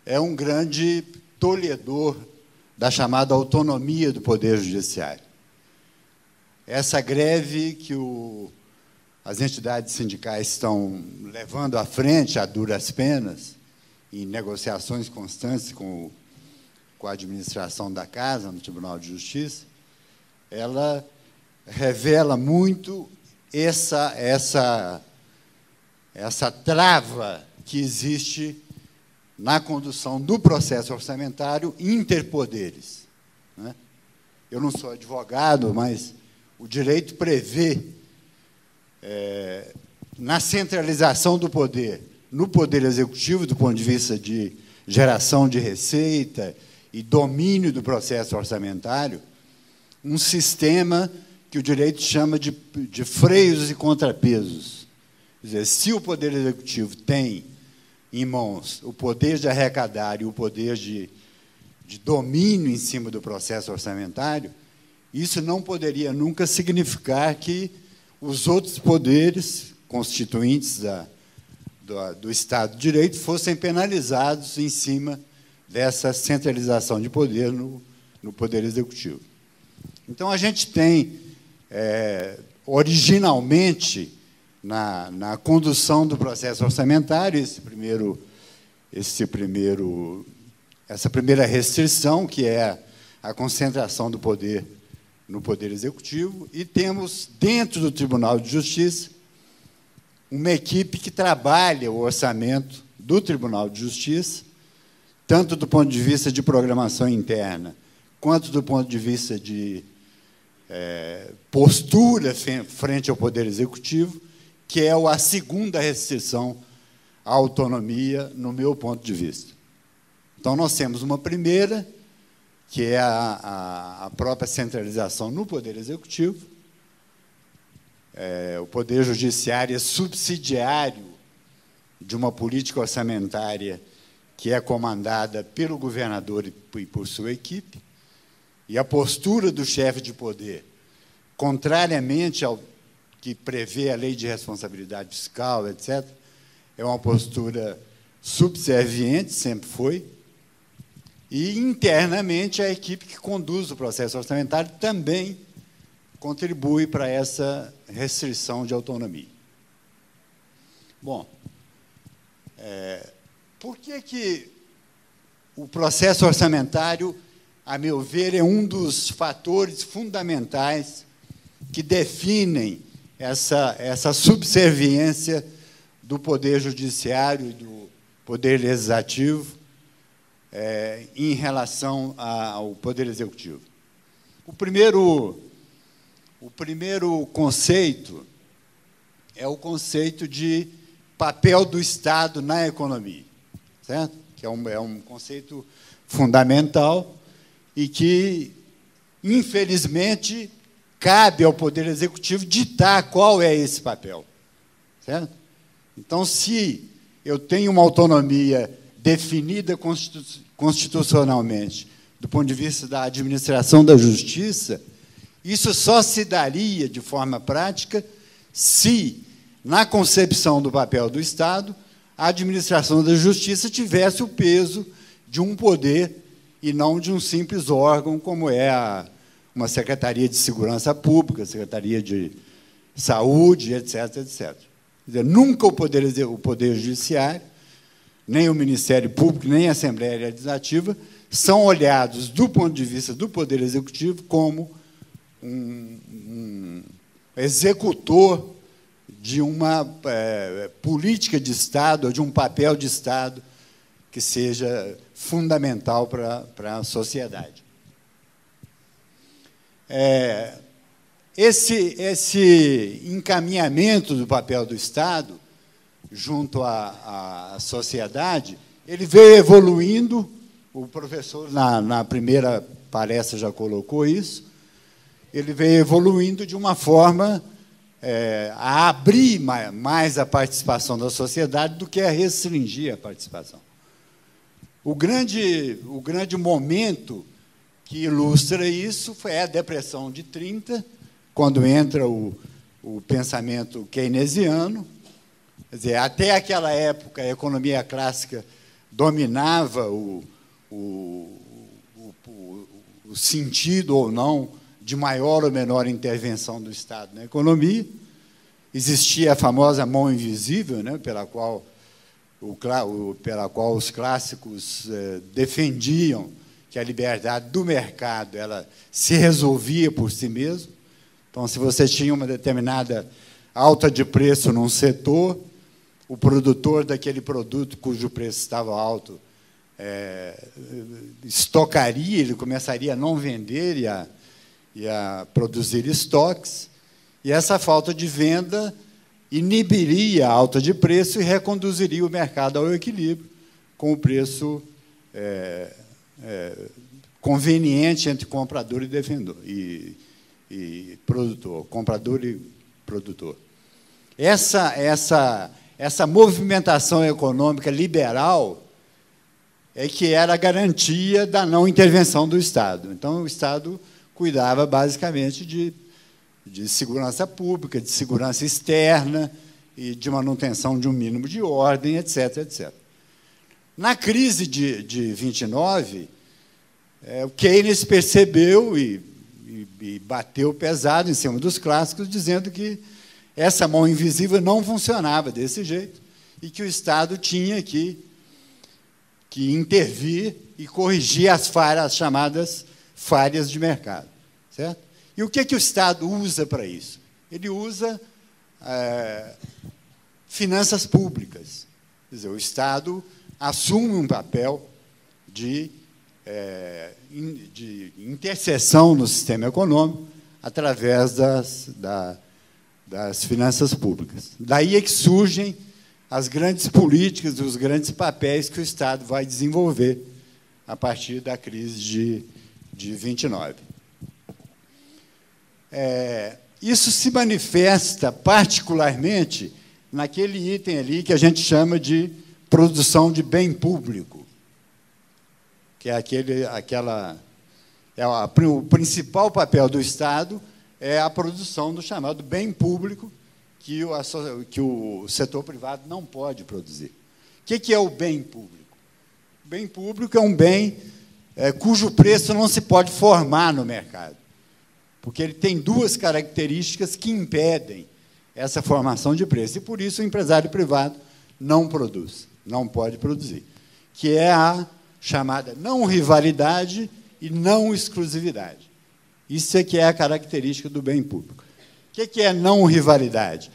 é um grande tolhedor da chamada autonomia do Poder Judiciário. Essa greve que as entidades sindicais estão levando à frente a duras penas, em negociações constantes com a administração da Casa, no Tribunal de Justiça, ela revela muito essa trava que existe na condução do processo orçamentário interpoderes. Né? Eu não sou advogado, mas o direito prevê, na centralização do poder, no Poder Executivo, do ponto de vista de geração de receita e domínio do processo orçamentário, um sistema que o direito chama de freios e contrapesos. Quer dizer, se o Poder Executivo tem em mãos o poder de arrecadar e o poder de de domínio em cima do processo orçamentário, isso não poderia nunca significar que os outros poderes constituintes do Estado de Direito fossem penalizados em cima dessa centralização de poder no Poder Executivo. Então, a gente tem, originalmente, na condução do processo orçamentário, essa primeira restrição, que é a concentração do poder no Poder Executivo, e temos, dentro do Tribunal de Justiça, uma equipe que trabalha o orçamento do Tribunal de Justiça, tanto do ponto de vista de programação interna, quanto do ponto de vista de postura frente ao Poder Executivo, que é a segunda restrição à autonomia, no meu ponto de vista. Então, nós temos uma primeira, que é a própria centralização no Poder Executivo. O Poder Judiciário é subsidiário de uma política orçamentária que é comandada pelo governador e por sua equipe, e a postura do chefe de poder, contrariamente ao que prevê a Lei de Responsabilidade Fiscal, etc., é uma postura subserviente, sempre foi, e, internamente, a equipe que conduz o processo orçamentário também contribui para essa restrição de autonomia. Bom, por que o processo orçamentário, a meu ver, é um dos fatores fundamentais que definem essa subserviência do Poder Judiciário e do Poder Legislativo em relação ao Poder Executivo? O primeiro conceito é o conceito de papel do Estado na economia, certo? Que é um conceito fundamental e que, infelizmente, cabe ao Poder Executivo ditar qual é esse papel, certo? Então, se eu tenho uma autonomia definida constitucionalmente do ponto de vista da administração da justiça, isso só se daria de forma prática se, na concepção do papel do Estado, a administração da justiça tivesse o peso de um poder e não de um simples órgão, como é uma Secretaria de Segurança Pública, Secretaria de Saúde, etc., etc. Quer dizer, nunca o Poder Judiciário, nem o Ministério Público, nem a Assembleia Legislativa são olhados, do ponto de vista do Poder Executivo, como um executor de uma política de Estado, ou de um papel de Estado que seja fundamental para a sociedade. Esse encaminhamento do papel do Estado junto à sociedade, ele veio evoluindo, o professor, na primeira palestra, já colocou isso, ele veio evoluindo de uma forma a abrir mais a participação da sociedade do que a restringir a participação. O grande momento que ilustra isso é a Depressão de 30, quando entra o pensamento keynesiano. Quer dizer, até aquela época, a economia clássica dominava o sentido ou não de maior ou menor intervenção do Estado na economia. Existia a famosa mão invisível, né, pela qual os clássicos defendiam que a liberdade do mercado ela se resolvia por si mesmo. Então, se você tinha uma determinada alta de preço num setor, o produtor daquele produto cujo preço estava alto estocaria, ele começaria a não vender e a produzir estoques, e essa falta de venda inibiria a alta de preço e reconduziria o mercado ao equilíbrio, com o preço conveniente entre comprador e vendedor, e produtor, comprador e produtor. Essa movimentação econômica liberal, é que era a garantia da não intervenção do Estado. Então, o Estado cuidava, basicamente, de segurança pública, de segurança externa e de manutenção de um mínimo de ordem, etc., etc. Na crise de 29, o Keynes percebeu e bateu pesado em cima dos clássicos, dizendo que essa mão invisível não funcionava desse jeito e que o Estado tinha que intervir e corrigir as chamadas falhas de mercado. Certo? E o que o Estado usa para isso? Ele usa finanças públicas. Quer dizer, o Estado assume um papel de interseção no sistema econômico através das finanças públicas. Daí é que surgem as grandes políticas, os grandes papéis que o Estado vai desenvolver a partir da crise de 29. Isso se manifesta particularmente naquele item ali que a gente chama de produção de bem público, que é o principal papel do Estado é a produção do chamado bem público que o setor privado não pode produzir. O que é o bem público? O bem público é um bem cujo preço não se pode formar no mercado, porque ele tem duas características que impedem essa formação de preço, e, por isso, o empresário privado não produz, não pode produzir, que é a chamada não rivalidade e não exclusividade. Isso é que é a característica do bem público. O que é não rivalidade?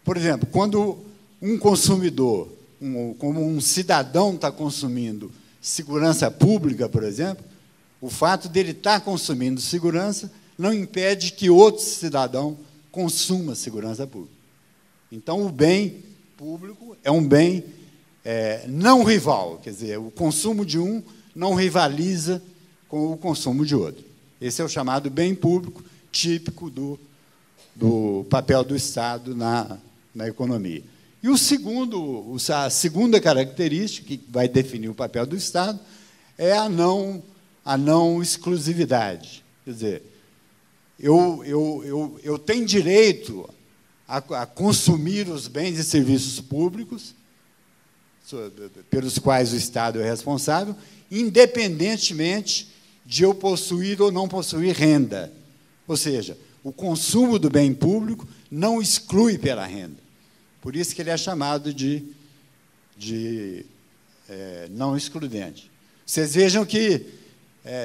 Por exemplo, quando um consumidor, como um cidadão está consumindo segurança pública, por exemplo, o fato dele estar consumindo segurança não impede que outro cidadão consuma segurança pública. Então, o bem público é um bem não rival, quer dizer, o consumo de um não rivaliza com o consumo de outro. Esse é o chamado bem público, típico do papel do Estado na economia. E a segunda característica que vai definir o papel do Estado é a não exclusividade. Quer dizer, eu tenho direito a consumir os bens e serviços públicos pelos quais o Estado é responsável, independentemente de eu possuir ou não possuir renda. Ou seja, o consumo do bem público não exclui pela renda. Por isso que ele é chamado de não excludente. Vocês vejam que,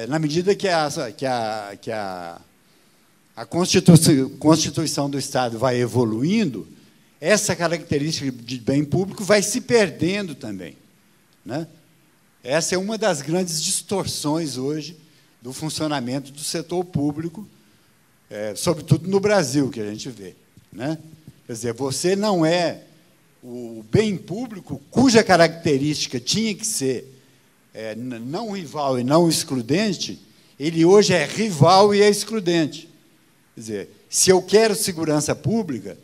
na medida que a Constituição do Estado vai evoluindo, essa característica de bem público vai se perdendo também, né? Essa é uma das grandes distorções hoje do funcionamento do setor público, sobretudo no Brasil, que a gente vê, né? Quer dizer, você não é o bem público cuja característica tinha que ser não rival e não excludente, ele hoje é rival e é excludente. Quer dizer, se eu quero segurança pública,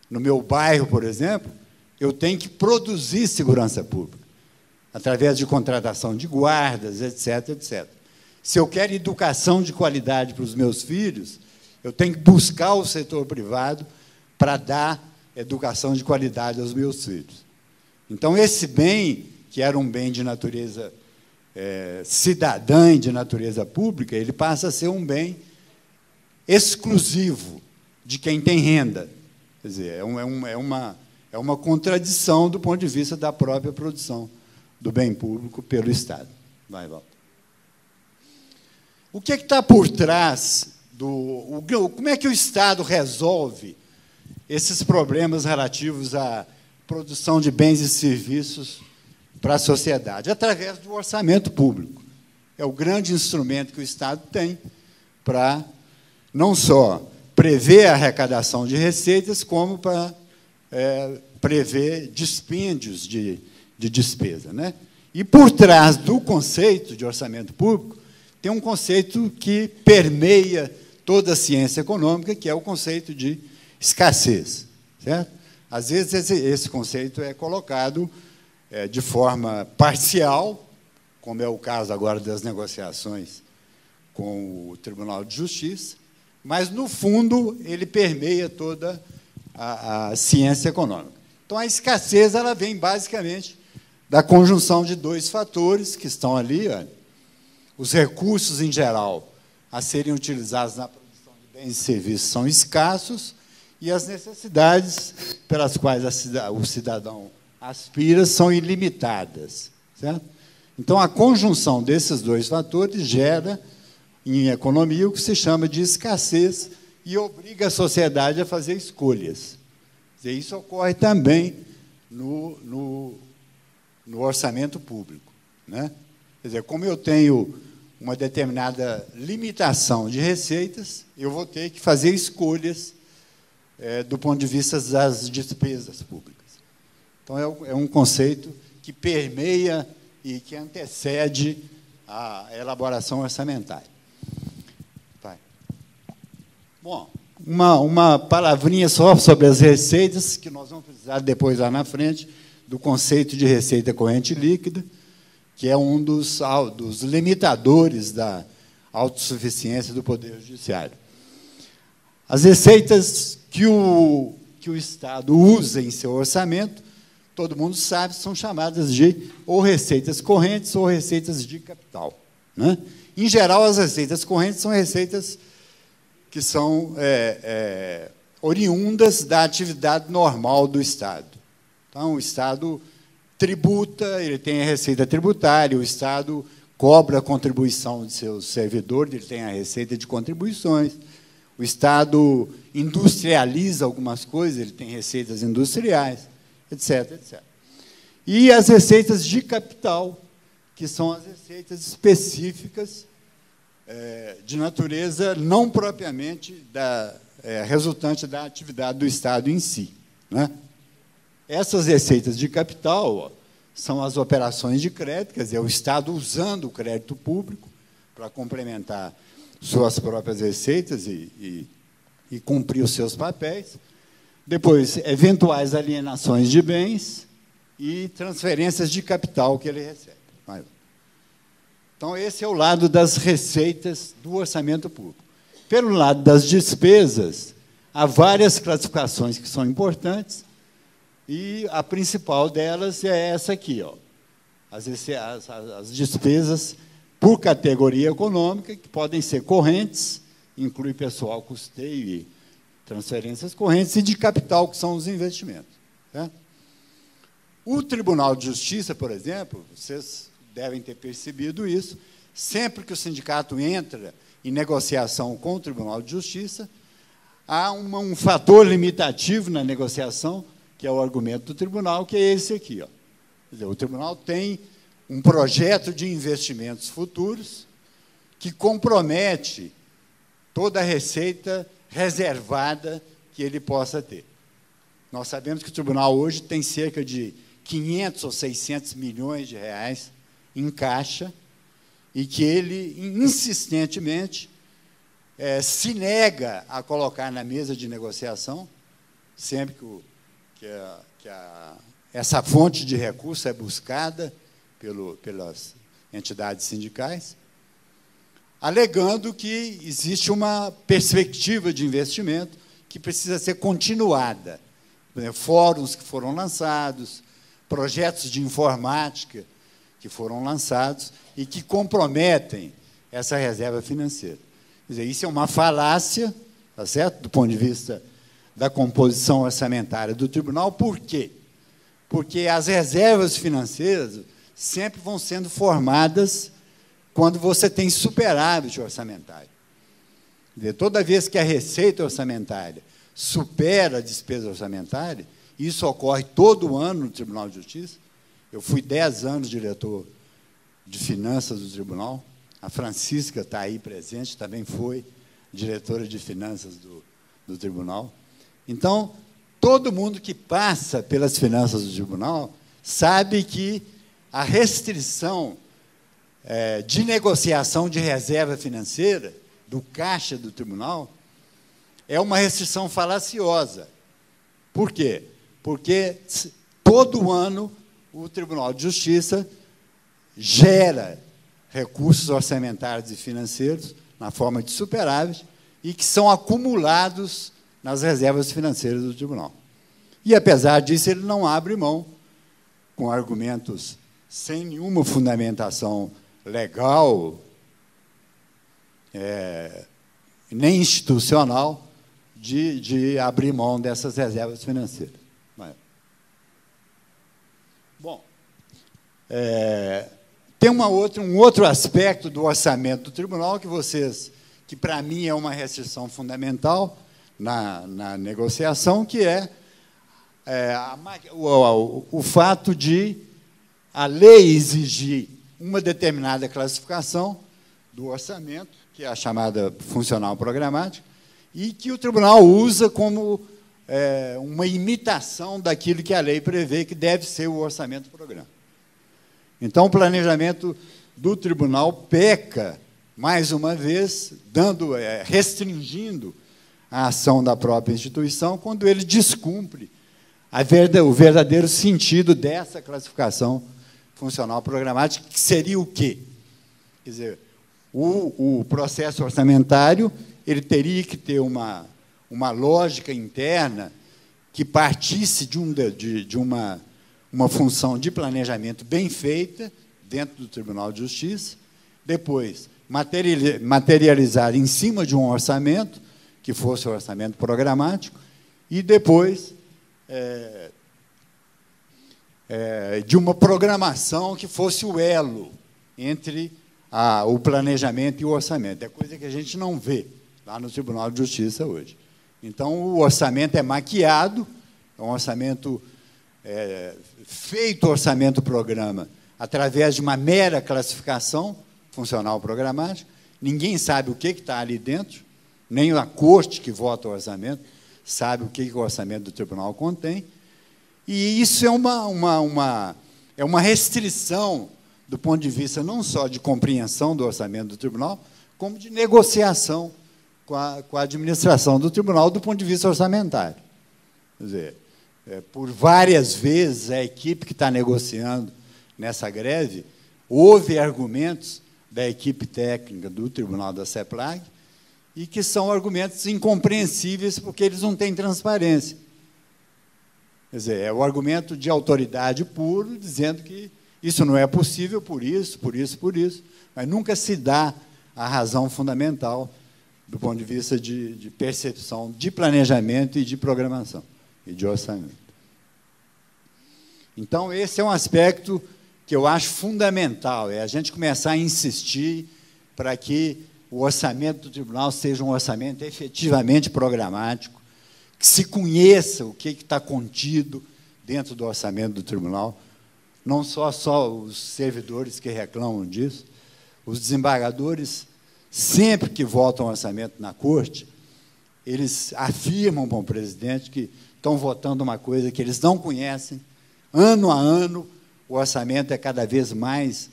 no meu bairro, por exemplo, eu tenho que produzir segurança pública, através de contratação de guardas, etc., etc. Se eu quero educação de qualidade para os meus filhos, eu tenho que buscar o setor privado para dar educação de qualidade aos meus filhos. Então, esse bem, que era um bem de natureza cidadã e de natureza pública, ele passa a ser um bem exclusivo de quem tem renda. Quer dizer, é uma contradição do ponto de vista da própria produção do bem público pelo Estado. Vai, Walter. O que está por trás como é que o Estado resolve esses problemas relativos à produção de bens e serviços para a sociedade? Através do orçamento público. É o grande instrumento que o Estado tem para não só prever a arrecadação de receitas, como para prever dispêndios de despesa, né? E, por trás do conceito de orçamento público, tem um conceito que permeia toda a ciência econômica, que é o conceito de escassez. Certo? Às vezes, esse conceito é colocado de forma parcial, como é o caso agora das negociações com o Tribunal de Justiça, mas, no fundo, ele permeia toda a ciência econômica. Então, a escassez ela vem, basicamente, da conjunção de dois fatores que estão ali, ó, os recursos, em geral, a serem utilizados na produção de bens e serviços são escassos, e as necessidades pelas quais o cidadão aspira são ilimitadas. Certo? Então, a conjunção desses dois fatores gera, em economia, o que se chama de escassez e obriga a sociedade a fazer escolhas. Quer dizer, isso ocorre também no orçamento público. Né? Quer dizer, como eu tenho uma determinada limitação de receitas, eu vou ter que fazer escolhas do ponto de vista das despesas públicas. Então, é um conceito que permeia e que antecede a elaboração orçamentária. Vai. Bom, uma palavrinha só sobre as receitas, que nós vamos precisar depois, lá na frente, do conceito de receita corrente líquida, que é um dos limitadores da autossuficiência do Poder Judiciário. As receitas que o Estado usa em seu orçamento, todo mundo sabe, são chamadas de ou receitas correntes ou receitas de capital. Né? Em geral, as receitas correntes são receitas que são oriundas da atividade normal do Estado. Então, o Estado tributa, ele tem a receita tributária, o Estado cobra a contribuição de seus servidores, ele tem a receita de contribuições, o Estado industrializa algumas coisas, ele tem receitas industriais, etc., etc. E as receitas de capital, que são as receitas específicas de natureza não propriamente resultante da atividade do Estado em si. Né? Essas receitas de capital, ó, são as operações de crédito, quer dizer, o Estado usando o crédito público para complementar suas próprias receitas e cumprir os seus papéis. Depois, eventuais alienações de bens e transferências de capital que ele recebe. Então, esse é o lado das receitas do orçamento público. Pelo lado das despesas, há várias classificações que são importantes, e a principal delas é essa aqui, ó, as despesas por categoria econômica, que podem ser correntes, inclui pessoal, custeio e transferências correntes, e de capital, que são os investimentos. Tá? O Tribunal de Justiça, por exemplo, vocês devem ter percebido isso, sempre que o sindicato entra em negociação com o Tribunal de Justiça, há um fator limitativo na negociação, que é o argumento do tribunal, que é esse aqui. Ó. Quer dizer, o tribunal tem um projeto de investimentos futuros que compromete toda a receita reservada que ele possa ter. Nós sabemos que o tribunal hoje tem cerca de 500 ou 600 milhões de reais em caixa e que ele, insistentemente, se nega a colocar na mesa de negociação, sempre que essa fonte de recurso é buscada pelas entidades sindicais, alegando que existe uma perspectiva de investimento que precisa ser continuada. Por exemplo, fóruns que foram lançados, projetos de informática que foram lançados e que comprometem essa reserva financeira. Quer dizer, isso é uma falácia, tá certo? Do ponto de vista da composição orçamentária do tribunal. Por quê? Porque as reservas financeiras sempre vão sendo formadas quando você tem superávit orçamentário. Quer dizer, toda vez que a receita orçamentária supera a despesa orçamentária, isso ocorre todo ano no Tribunal de Justiça. Eu fui 10 anos diretor de finanças do tribunal, a Francisca está aí presente, também foi diretora de finanças do tribunal. Então, todo mundo que passa pelas finanças do tribunal sabe que a restrição de negociação de reserva financeira, do caixa do tribunal, é uma restrição falaciosa. Por quê? Porque todo ano o Tribunal de Justiça gera recursos orçamentários e financeiros na forma de superávit e que são acumulados nas reservas financeiras do tribunal. E, apesar disso, ele não abre mão, com argumentos sem nenhuma fundamentação legal, nem institucional, de abrir mão dessas reservas financeiras. Bom, tem um outro aspecto do orçamento do tribunal que para mim é uma restrição fundamental na negociação, que é o fato de a lei exigir uma determinada classificação do orçamento, que é a chamada funcional programática, e que o tribunal usa como uma imitação daquilo que a lei prevê que deve ser o orçamento-programa. Então, o planejamento do tribunal peca, mais uma vez, restringindo a ação da própria instituição, quando ele descumpre o verdadeiro sentido dessa classificação funcional programática, que seria o quê? Quer dizer, o processo orçamentário ele teria que ter uma lógica interna que partisse de uma função de planejamento bem feita dentro do Tribunal de Justiça, depois materializar em cima de um orçamento, que fosse o orçamento programático, e depois de uma programação que fosse o elo entre o planejamento e o orçamento. É coisa que a gente não vê lá no Tribunal de Justiça hoje. Então, o orçamento é maquiado, é um orçamento feito orçamento-programa através de uma mera classificação funcional programática. Ninguém sabe o que está ali dentro, nem a corte que vota o orçamento sabe o que o orçamento do tribunal contém. E isso é uma restrição do ponto de vista não só de compreensão do orçamento do tribunal, como de negociação com a administração do tribunal do ponto de vista orçamentário. Quer dizer, por várias vezes, a equipe que está negociando nessa greve, houve argumentos da equipe técnica do Tribunal da CEPLAG, e que são argumentos incompreensíveis, porque eles não têm transparência. Quer dizer, é o argumento de autoridade puro, dizendo que isso não é possível por isso, mas nunca se dá a razão fundamental do ponto de vista de percepção de planejamento e de programação, e de orçamento. Então, esse é um aspecto que eu acho fundamental, é a gente começar a insistir para que o orçamento do tribunal seja um orçamento efetivamente programático, que se conheça o que está contido dentro do orçamento do tribunal, não só os servidores que reclamam disso, os desembargadores, sempre que votam o orçamento na corte, eles afirmam para o presidente que estão votando uma coisa que eles não conhecem. Ano a ano, o orçamento é cada vez mais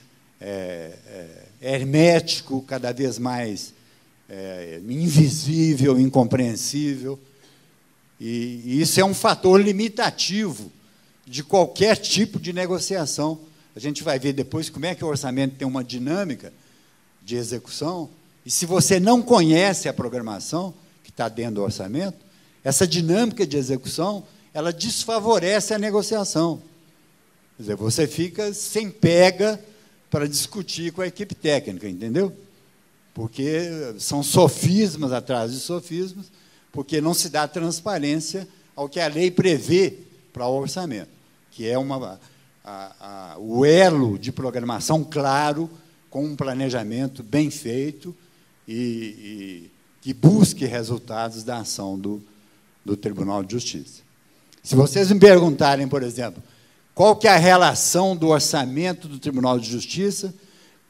hermético, cada vez mais invisível, incompreensível. E isso é um fator limitativo de qualquer tipo de negociação. A gente vai ver depois como é que o orçamento tem uma dinâmica de execução, e se você não conhece a programação que está dentro do orçamento, essa dinâmica de execução, ela desfavorece a negociação. Quer dizer, você fica sem pega para discutir com a equipe técnica, entendeu? Porque são sofismas atrás de sofismas, porque não se dá transparência ao que a lei prevê para o orçamento, que é o elo de programação claro, com um planejamento bem feito e que busque resultados da ação do Tribunal de Justiça. Se vocês me perguntarem, por exemplo, qual que é a relação do orçamento do Tribunal de Justiça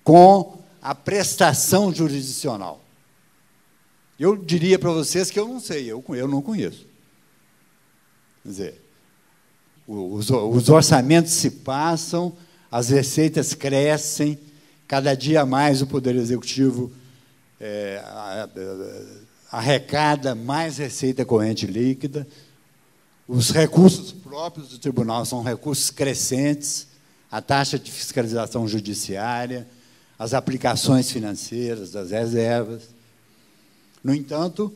com a prestação jurisdicional, eu diria para vocês que eu não sei, eu não conheço. Quer dizer, os orçamentos se passam, as receitas crescem, cada dia mais o Poder Executivo arrecada mais receita corrente líquida, os recursos próprios do tribunal são recursos crescentes, a taxa de fiscalização judiciária, as aplicações financeiras das reservas. No entanto,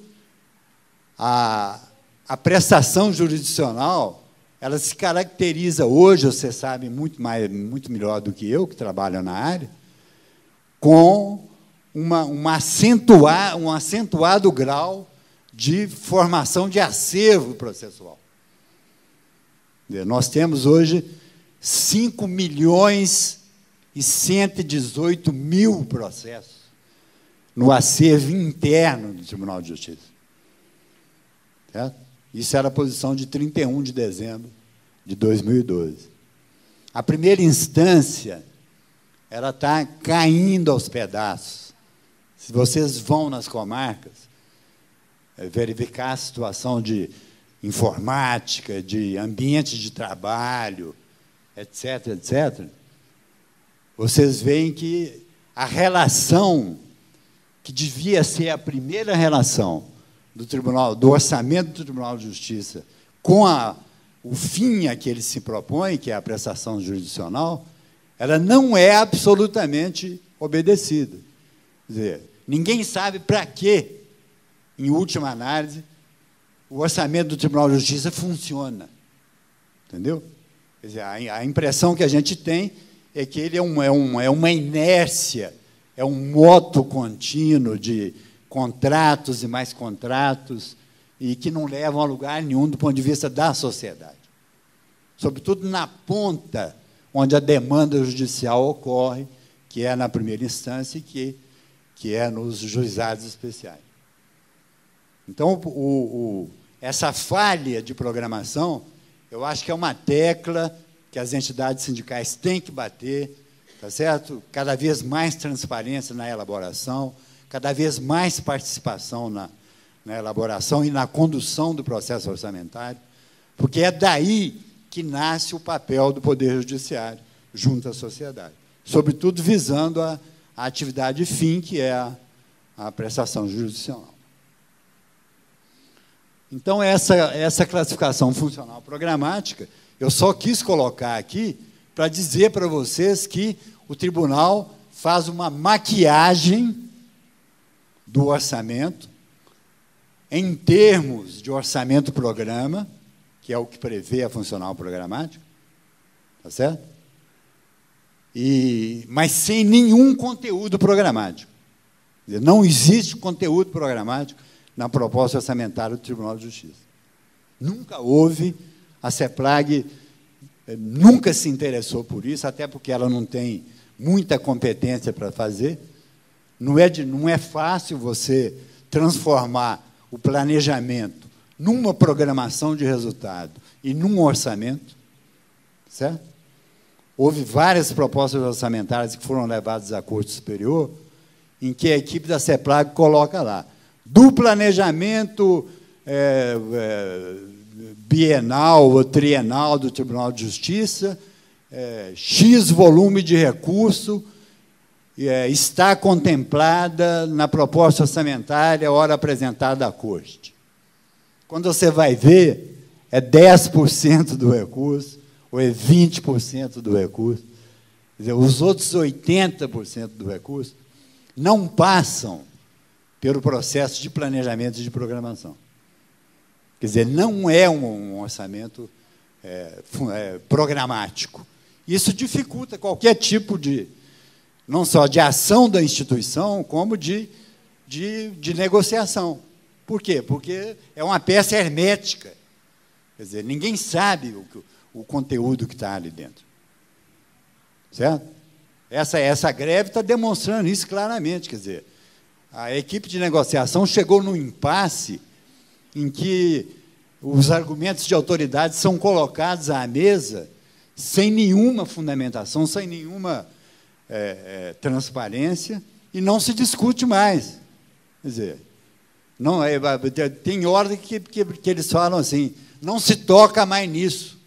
a prestação jurisdicional, ela se caracteriza hoje, você sabe muito melhor do que eu, que trabalho na área, com um acentuado grau de formação de acervo processual. Nós temos hoje 5.118.000 processos no acervo interno do Tribunal de Justiça. Certo? Isso era a posição de 31 de dezembro de 2012. A primeira instância, ela está caindo aos pedaços. Se vocês vão nas comarcas, verificar a situação de informática, de ambiente de trabalho, etc., etc., vocês veem que a relação que devia ser a primeira relação do orçamento do Tribunal de Justiça com o fim a que ele se propõe, que é a prestação jurisdicional, ela não é absolutamente obedecida. Quer dizer, ninguém sabe para que, em última análise, o orçamento do Tribunal de Justiça funciona. Entendeu? Quer dizer, a impressão que a gente tem é que ele é uma inércia, é um moto contínuo de contratos e mais contratos, e que não levam a lugar nenhum do ponto de vista da sociedade. Sobretudo na ponta onde a demanda judicial ocorre, que é na primeira instância e que é nos juizados especiais. Então, essa falha de programação, eu acho que é uma tecla que as entidades sindicais têm que bater, tá certo? Cada vez mais transparência na elaboração, cada vez mais participação na elaboração e na condução do processo orçamentário, porque é daí que nasce o papel do Poder Judiciário junto à sociedade, sobretudo visando a atividade fim, que é a prestação jurisdicional. Então, essa classificação funcional programática, eu só quis colocar aqui para dizer para vocês que o tribunal faz uma maquiagem do orçamento em termos de orçamento-programa, que é o que prevê a funcional programática, tá certo? Mas sem nenhum conteúdo programático. Quer dizer, não existe conteúdo programático na proposta orçamentária do Tribunal de Justiça. Nunca houve, a CEPLAG nunca se interessou por isso, até porque ela não tem muita competência para fazer. Não é fácil você transformar o planejamento numa programação de resultado e num orçamento, certo? Houve várias propostas orçamentárias que foram levadas à Corte Superior, em que a equipe da CEPLAG coloca lá, do planejamento bienal ou trienal do Tribunal de Justiça, X volume de recurso está contemplada na proposta orçamentária, hora apresentada à Corte. Quando você vai ver, é 10% do recurso, ou é 20% do recurso. Quer dizer, os outros 80% do recurso não passam pelo processo de planejamento e de programação. Quer dizer, não é um orçamento programático. Isso dificulta qualquer tipo de, não só de ação da instituição, como de negociação. Por quê? Porque é uma peça hermética. Quer dizer, ninguém sabe o conteúdo que está ali dentro. Certo? Essa greve está demonstrando isso claramente. Quer dizer, a equipe de negociação chegou num impasse em que os argumentos de autoridade são colocados à mesa sem nenhuma fundamentação, sem nenhuma transparência, e não se discute mais. Quer dizer, não, tem ordem que eles falam assim, não se toca mais nisso,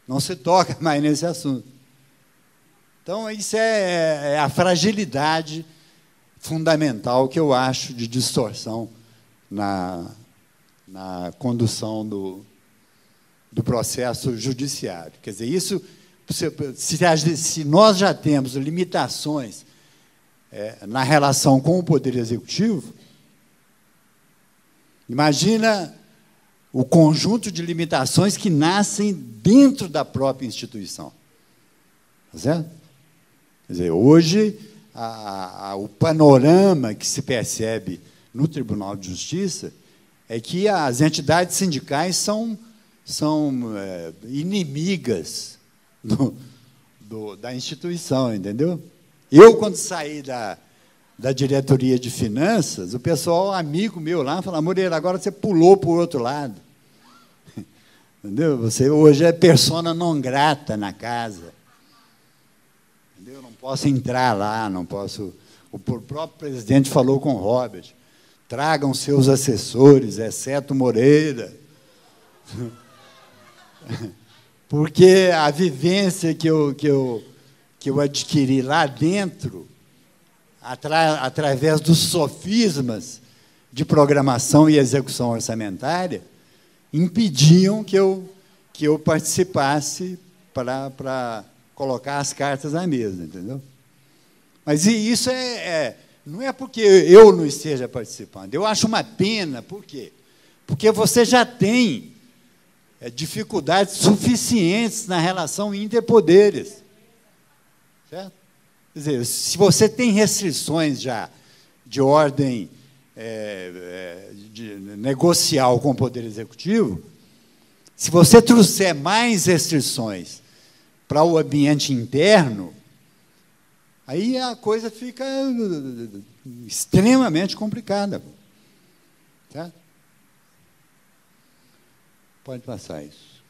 não se toca mais nesse assunto. Então, isso é a fragilidade fundamental que eu acho de distorção na condução do processo judiciário. Quer dizer, isso se nós já temos limitações na relação com o Poder Executivo, imagina o conjunto de limitações que nascem dentro da própria instituição. Tá certo? Quer dizer, hoje, o panorama que se percebe no Tribunal de Justiça é que as entidades sindicais são inimigas da instituição, entendeu? Eu, quando saí da diretoria de finanças, o pessoal, amigo meu lá, falou: Moreira, agora você pulou para o outro lado. Entendeu? Você hoje é persona non grata na casa. Entendeu? Eu não posso entrar lá, não posso... O próprio presidente falou com o Robert: tragam seus assessores, exceto Moreira. Porque a vivência que eu adquiri lá dentro, através dos sofismas de programação e execução orçamentária, impediam que eu participasse para colocar as cartas à mesa, entendeu? Mas isso não é porque eu não esteja participando. Eu acho uma pena, por quê? Porque você já tem dificuldades suficientes na relação interpoderes. Certo? Quer dizer, se você tem restrições já de ordem negocial com o Poder Executivo, se você trouxer mais restrições para o ambiente interno, aí a coisa fica extremamente complicada. Certo? Pode passar isso.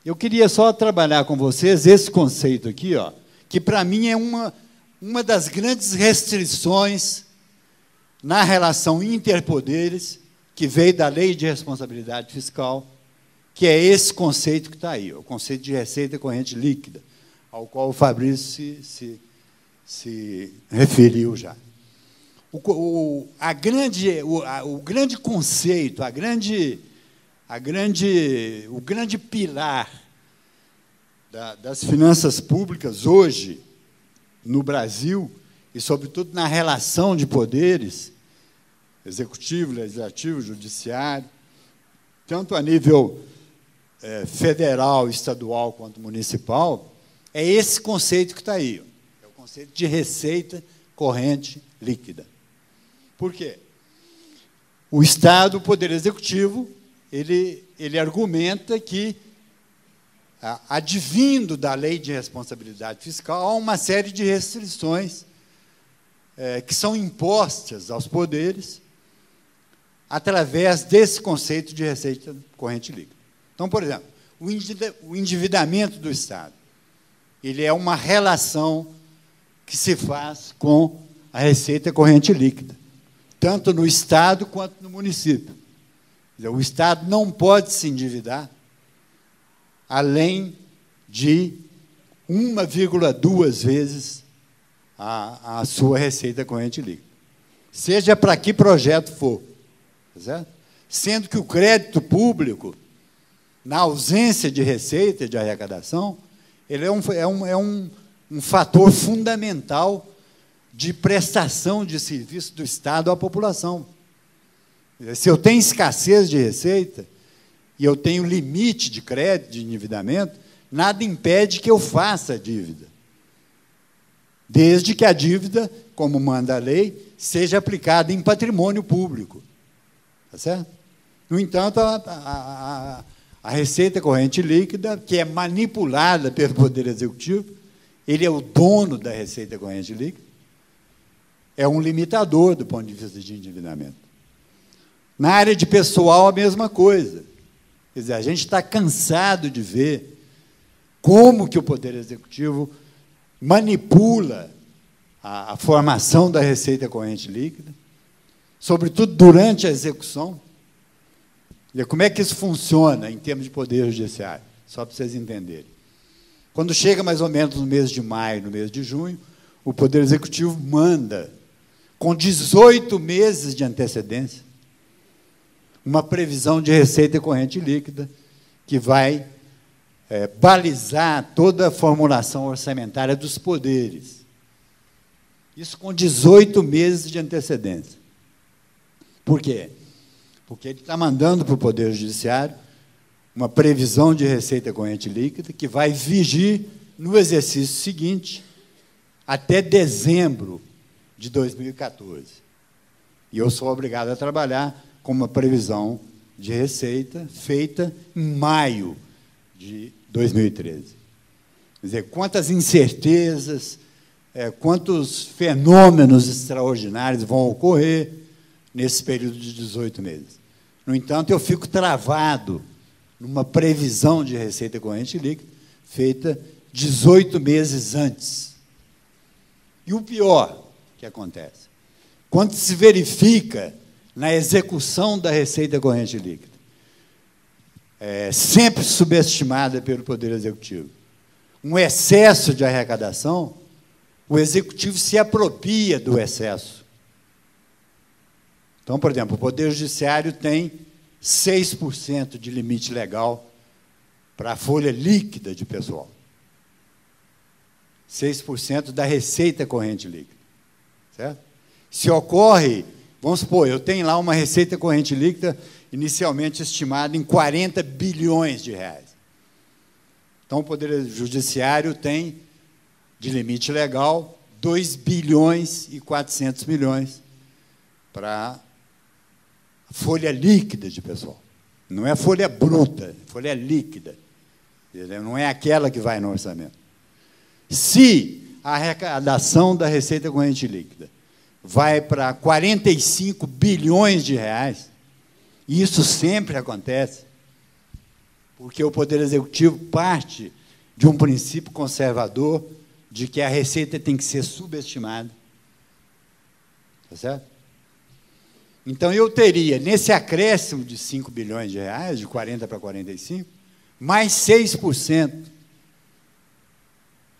Eu queria só trabalhar com vocês esse conceito aqui, ó, que, para mim, é uma das grandes restrições na relação interpoderes, que veio da Lei de Responsabilidade Fiscal, que é esse conceito que está aí, o conceito de receita corrente líquida, ao qual o Fabrício se referiu já. O grande conceito, o grande pilar das finanças públicas hoje, no Brasil, e, sobretudo, na relação de poderes, executivo, legislativo, judiciário, tanto a nível federal, estadual, quanto municipal, é esse conceito que está aí. É o conceito de receita corrente líquida. Por quê? O Estado, o Poder Executivo, ele argumenta que, advindo da Lei de Responsabilidade Fiscal, há uma série de restrições que são impostas aos poderes através desse conceito de receita corrente líquida. Então, por exemplo, o endividamento do Estado, ele é uma relação que se faz com a receita corrente líquida, tanto no Estado quanto no município. O Estado não pode se endividar além de 1,2 vezes a sua receita corrente líquida, seja para que projeto for. Tá certo? Sendo que o crédito público, na ausência de receita, de arrecadação, ele é um fator fundamental de prestação de serviço do Estado à população. Se eu tenho escassez de receita e eu tenho limite de crédito, de endividamento, nada impede que eu faça a dívida, desde que a dívida, como manda a lei, seja aplicada em patrimônio público. Tá certo? No entanto, a receita corrente líquida, que é manipulada pelo Poder Executivo, ele é o dono da receita corrente líquida, é um limitador do ponto de vista de endividamento. Na área de pessoal, a mesma coisa. Quer dizer, a gente está cansado de ver como que o Poder Executivo manipula a formação da receita corrente líquida, sobretudo durante a execução. E como é que isso funciona em termos de poder judiciário? Só para vocês entenderem. Quando chega mais ou menos no mês de maio, no mês de junho, o Poder Executivo manda, com 18 meses de antecedência, uma previsão de receita corrente líquida que vai balizar toda a formulação orçamentária dos poderes. Isso com 18 meses de antecedência. Por quê? Porque ele está mandando para o Poder Judiciário uma previsão de receita corrente líquida que vai vigir no exercício seguinte, até dezembro de 2014. E eu sou obrigado a trabalhar com uma previsão de receita feita em maio de 2013. Quer dizer, quantas incertezas, quantos fenômenos extraordinários vão ocorrer nesse período de 18 meses. No entanto, eu fico travado numa previsão de receita corrente líquida feita 18 meses antes. E o pior que acontece, quando se verifica na execução da receita corrente líquida, sempre subestimada pelo Poder Executivo, um excesso de arrecadação, o Executivo se apropria do excesso. Então, por exemplo, o Poder Judiciário tem 6% de limite legal para a folha líquida de pessoal. 6% da receita corrente líquida. Certo? Se ocorre, vamos supor, eu tenho lá uma receita corrente líquida inicialmente estimada em 40 bilhões de reais. Então, o Poder Judiciário tem, de limite legal, 2 bilhões e 400 milhões para a folha líquida de pessoal. Não é a folha bruta, é folha líquida. Não é aquela que vai no orçamento. Se a arrecadação da receita corrente líquida vai para 45 bilhões de reais, e isso sempre acontece, porque o Poder Executivo parte de um princípio conservador de que a receita tem que ser subestimada. Tá certo? Então, eu teria, nesse acréscimo de 5 bilhões de reais, de 40 para 45, mais 6%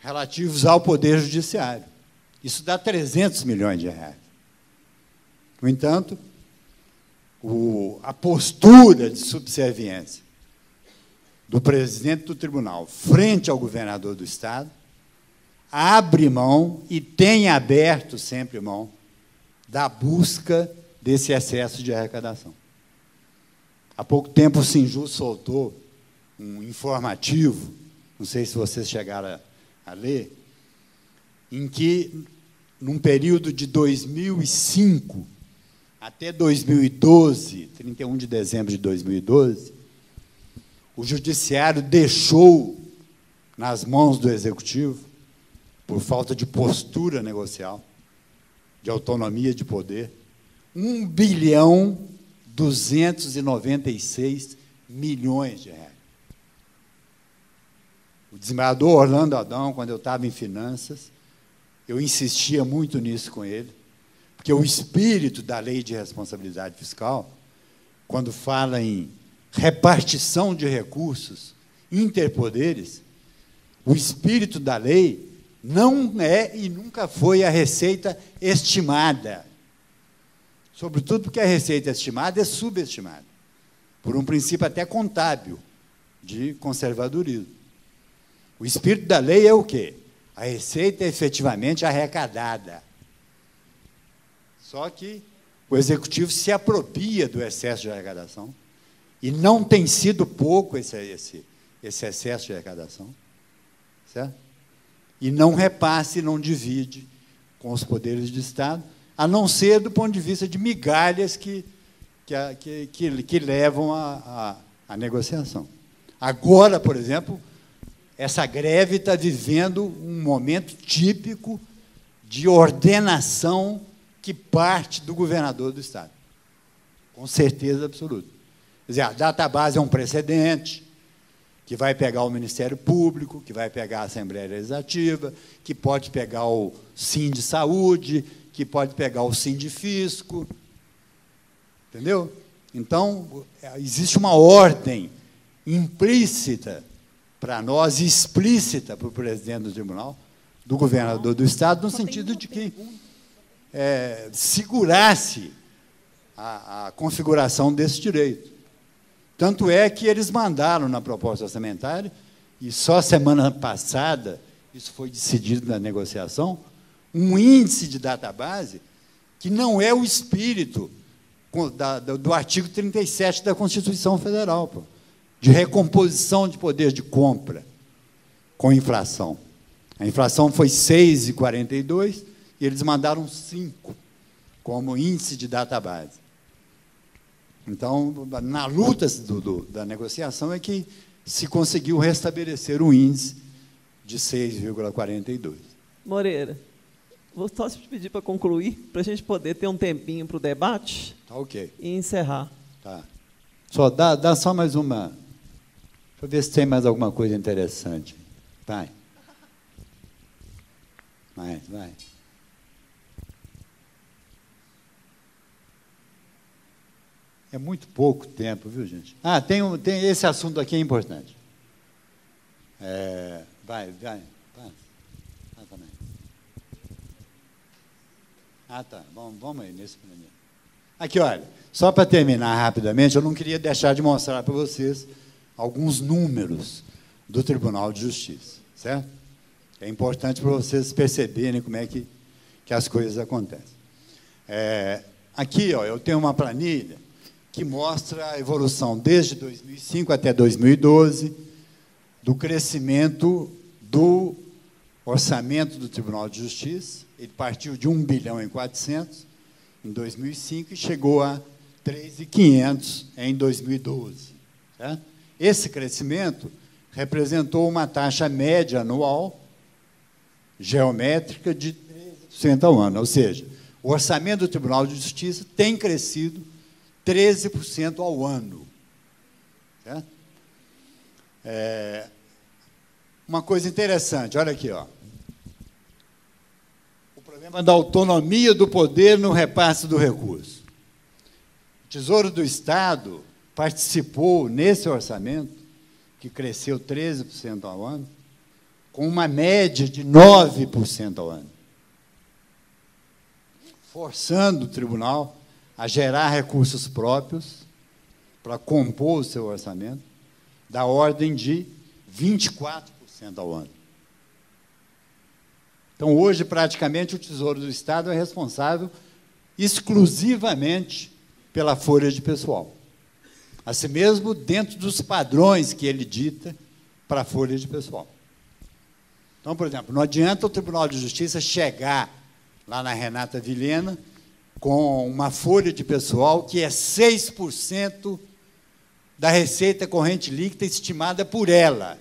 relativos ao Poder Judiciário. Isso dá 300 milhões de reais. No entanto, a postura de subserviência do presidente do tribunal frente ao governador do Estado abre mão e tem aberto sempre mão da busca desse excesso de arrecadação. Há pouco tempo o Sinju soltou um informativo, não sei se vocês chegaram a ler, em que, num período de 2005 até 2012, 31 de dezembro de 2012, o Judiciário deixou nas mãos do Executivo, por falta de postura negocial, de autonomia de poder, 1 bilhão 296 milhões de reais. O desembargador Orlando Adão, quando eu estava em finanças, eu insistia muito nisso com ele, porque o espírito da lei de responsabilidade fiscal, quando fala em repartição de recursos interpoderes, o espírito da lei não é e nunca foi a receita estimada. Sobretudo porque a receita estimada é subestimada, por um princípio até contábil, de conservadorismo. O espírito da lei é o quê? A receita é efetivamente arrecadada. Só que o Executivo se apropria do excesso de arrecadação, e não tem sido pouco esse excesso de arrecadação, certo? E não repassa e não divide com os poderes de Estado, a não ser do ponto de vista de migalhas que levam à negociação. Agora, por exemplo, essa greve está vivendo um momento típico de ordenação que parte do governador do Estado, com certeza absoluta. Quer dizer, a database é um precedente, que vai pegar o Ministério Público, que vai pegar a Assembleia Legislativa, que pode pegar o Sindsaúde, que pode pegar o Sindifisco, entendeu? Então, existe uma ordem implícita para nós, explícita para o presidente do tribunal, do governador do Estado, no sentido de que segurasse a configuração desse direito. Tanto é que eles mandaram, na proposta orçamentária, e só semana passada, isso foi decidido na negociação, um índice de database que não é o espírito do artigo 37 da Constituição Federal, pô, de recomposição de poder de compra com inflação. A inflação foi 6,42 e eles mandaram 5 como índice de database. Então, na luta da negociação é que se conseguiu restabelecer o índice de 6,42. Moreira, vou só te pedir para concluir, para a gente poder ter um tempinho para o debate. Tá ok. E encerrar. Tá. Só dá só mais uma. Deixa eu ver se tem mais alguma coisa interessante. Vai. Vai. É muito pouco tempo, viu, gente? Ah, tem esse assunto aqui é importante. Vai. Também. Ah, tá. Vamos aí, nesse primeiro. Aqui, olha, só para terminar rapidamente, eu não queria deixar de mostrar para vocês alguns números do Tribunal de Justiça, certo? É importante para vocês perceberem como é que as coisas acontecem. Aqui, ó, eu tenho uma planilha que mostra a evolução desde 2005 até 2012 do crescimento do orçamento do Tribunal de Justiça. Ele partiu de 1 bilhão e 400 em 2005 e chegou a 3.500 em 2012. Certo? Esse crescimento representou uma taxa média anual geométrica de 13% ao ano, ou seja, o orçamento do Tribunal de Justiça tem crescido 13% ao ano. Certo? Uma coisa interessante, olha aqui, ó. O problema da autonomia do poder no repasse do recurso. O Tesouro do Estado participou nesse orçamento, que cresceu 13% ao ano, com uma média de 9% ao ano, forçando o tribunal a gerar recursos próprios para compor o seu orçamento, da ordem de 24% ao ano. Então, hoje, praticamente, o Tesouro do Estado é responsável exclusivamente pela folha de pessoal. Assim mesmo, dentro dos padrões que ele dita para a folha de pessoal. Então, por exemplo, não adianta o Tribunal de Justiça chegar lá na Renata Vilhena com uma folha de pessoal que é 6% da receita corrente líquida estimada por ela.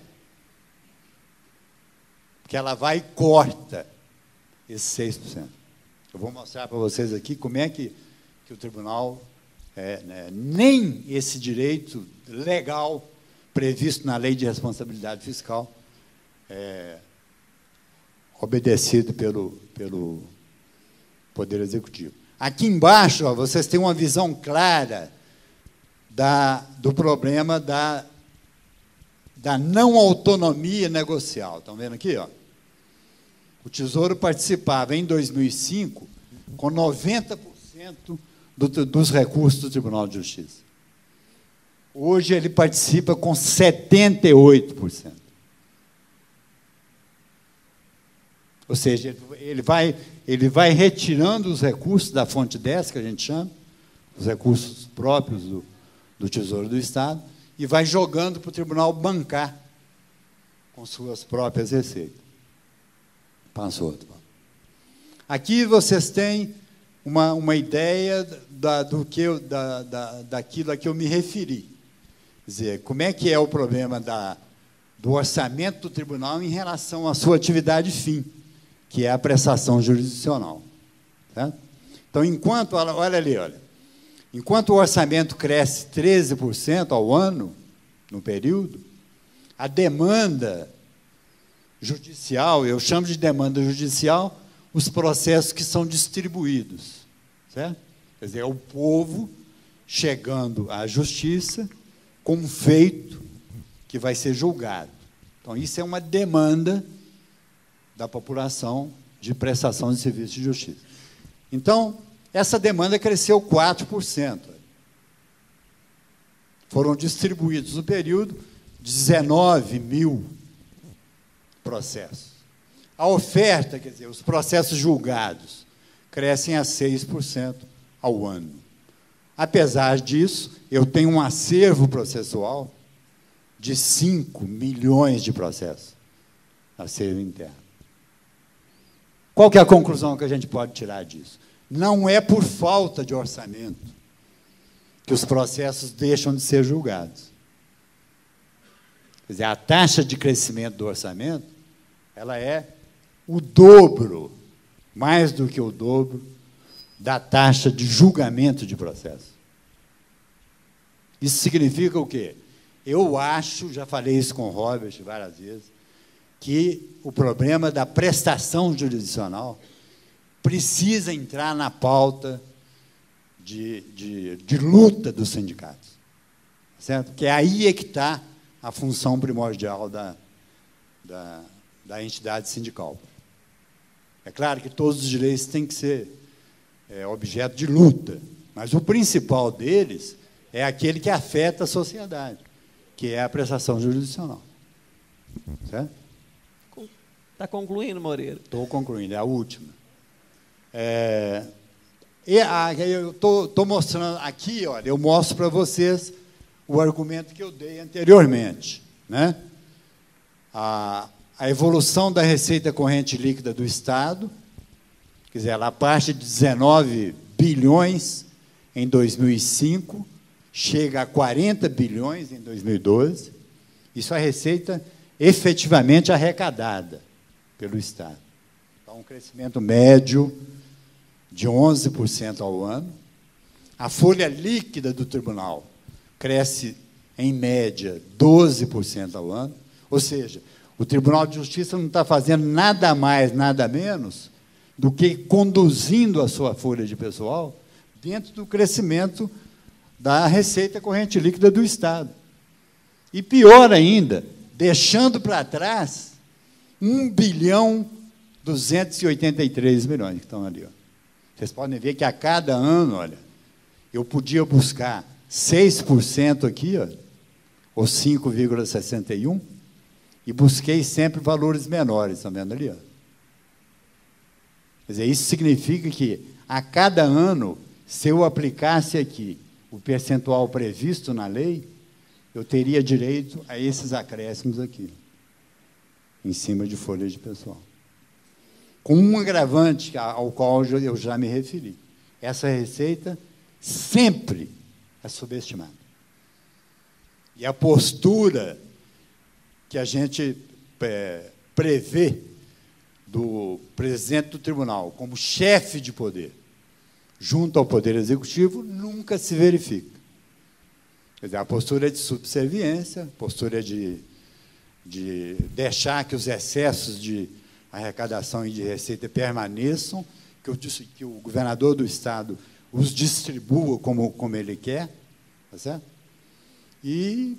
Porque ela vai e corta esses 6%. Eu vou mostrar para vocês aqui como é que o tribunal, nem esse direito legal previsto na Lei de Responsabilidade Fiscal obedecido pelo Poder Executivo. Aqui embaixo, ó, vocês têm uma visão clara do problema da não autonomia negocial. Estão vendo aqui? Ó? O Tesouro participava, em 2005, com 90% dos recursos do Tribunal de Justiça. Hoje, ele participa com 78%. Ou seja, ele vai retirando os recursos da fonte 10, que a gente chama, os recursos próprios do Tesouro do Estado, e vai jogando para o tribunal bancar com suas próprias receitas. Passou. Aqui vocês têm uma ideia daquilo a que eu me referi. Quer dizer, como é que é o problema do orçamento do tribunal em relação à sua atividade fim, que é a prestação jurisdicional. Certo? Então, olha ali, enquanto o orçamento cresce 13% ao ano, no período, a demanda judicial, eu chamo de demanda judicial, os processos que são distribuídos. Certo? Quer dizer, é o povo chegando à justiça com um feito que vai ser julgado. Então, isso é uma demanda da população de prestação de serviço de justiça. Então, essa demanda cresceu 4%. Foram distribuídos no período 19 mil processos. A oferta, quer dizer, os processos julgados, crescem a 6% ao ano. Apesar disso, eu tenho um acervo processual de 5 milhões de processos, acervo interno. Qual que é a conclusão que a gente pode tirar disso? Não é por falta de orçamento que os processos deixam de ser julgados. Quer dizer, a taxa de crescimento do orçamento, ela é o dobro, mais do que o dobro, da taxa de julgamento de processo. Isso significa o quê? Eu acho, já falei isso com o Robert várias vezes, que o problema da prestação jurisdicional precisa entrar na pauta de luta dos sindicatos. Certo? Porque aí é que está a função primordial da entidade sindical. É claro que todos os direitos têm que ser objeto de luta, mas o principal deles é aquele que afeta a sociedade, que é a prestação jurisdicional. Certo? Está concluindo, Moreira? Estou concluindo, é a última. Eu estou mostrando aqui, olha, eu mostro para vocês o argumento que eu dei anteriormente, né? A evolução da receita corrente líquida do Estado, quer dizer, ela parte de 19 bilhões em 2005, chega a 40 bilhões em 2012, isso é a receita efetivamente arrecadada pelo Estado. Então, um crescimento médio de 11% ao ano. A folha líquida do tribunal cresce, em média, 12% ao ano. Ou seja, o Tribunal de Justiça não está fazendo nada mais, nada menos, do que conduzindo a sua folha de pessoal dentro do crescimento da receita corrente líquida do Estado. E, pior ainda, deixando para trás 1.283 bilhões que estão ali. Ó. Vocês podem ver que a cada ano, olha, eu podia buscar 6% aqui, ó, ou 5,61%, e busquei sempre valores menores, estão vendo ali? Ó. Quer dizer, isso significa que, a cada ano, se eu aplicasse aqui o percentual previsto na lei, eu teria direito a esses acréscimos aqui, em cima de folha de pessoal. Com um agravante ao qual eu já me referi. Essa receita sempre é subestimada. E a postura que a gente prevê do presidente do tribunal como chefe de poder, junto ao Poder Executivo, nunca se verifica. Quer dizer, a postura é de subserviência, postura de deixar que os excessos de arrecadação e de receita permaneçam, que o governador do Estado os distribua como ele quer, tá certo? E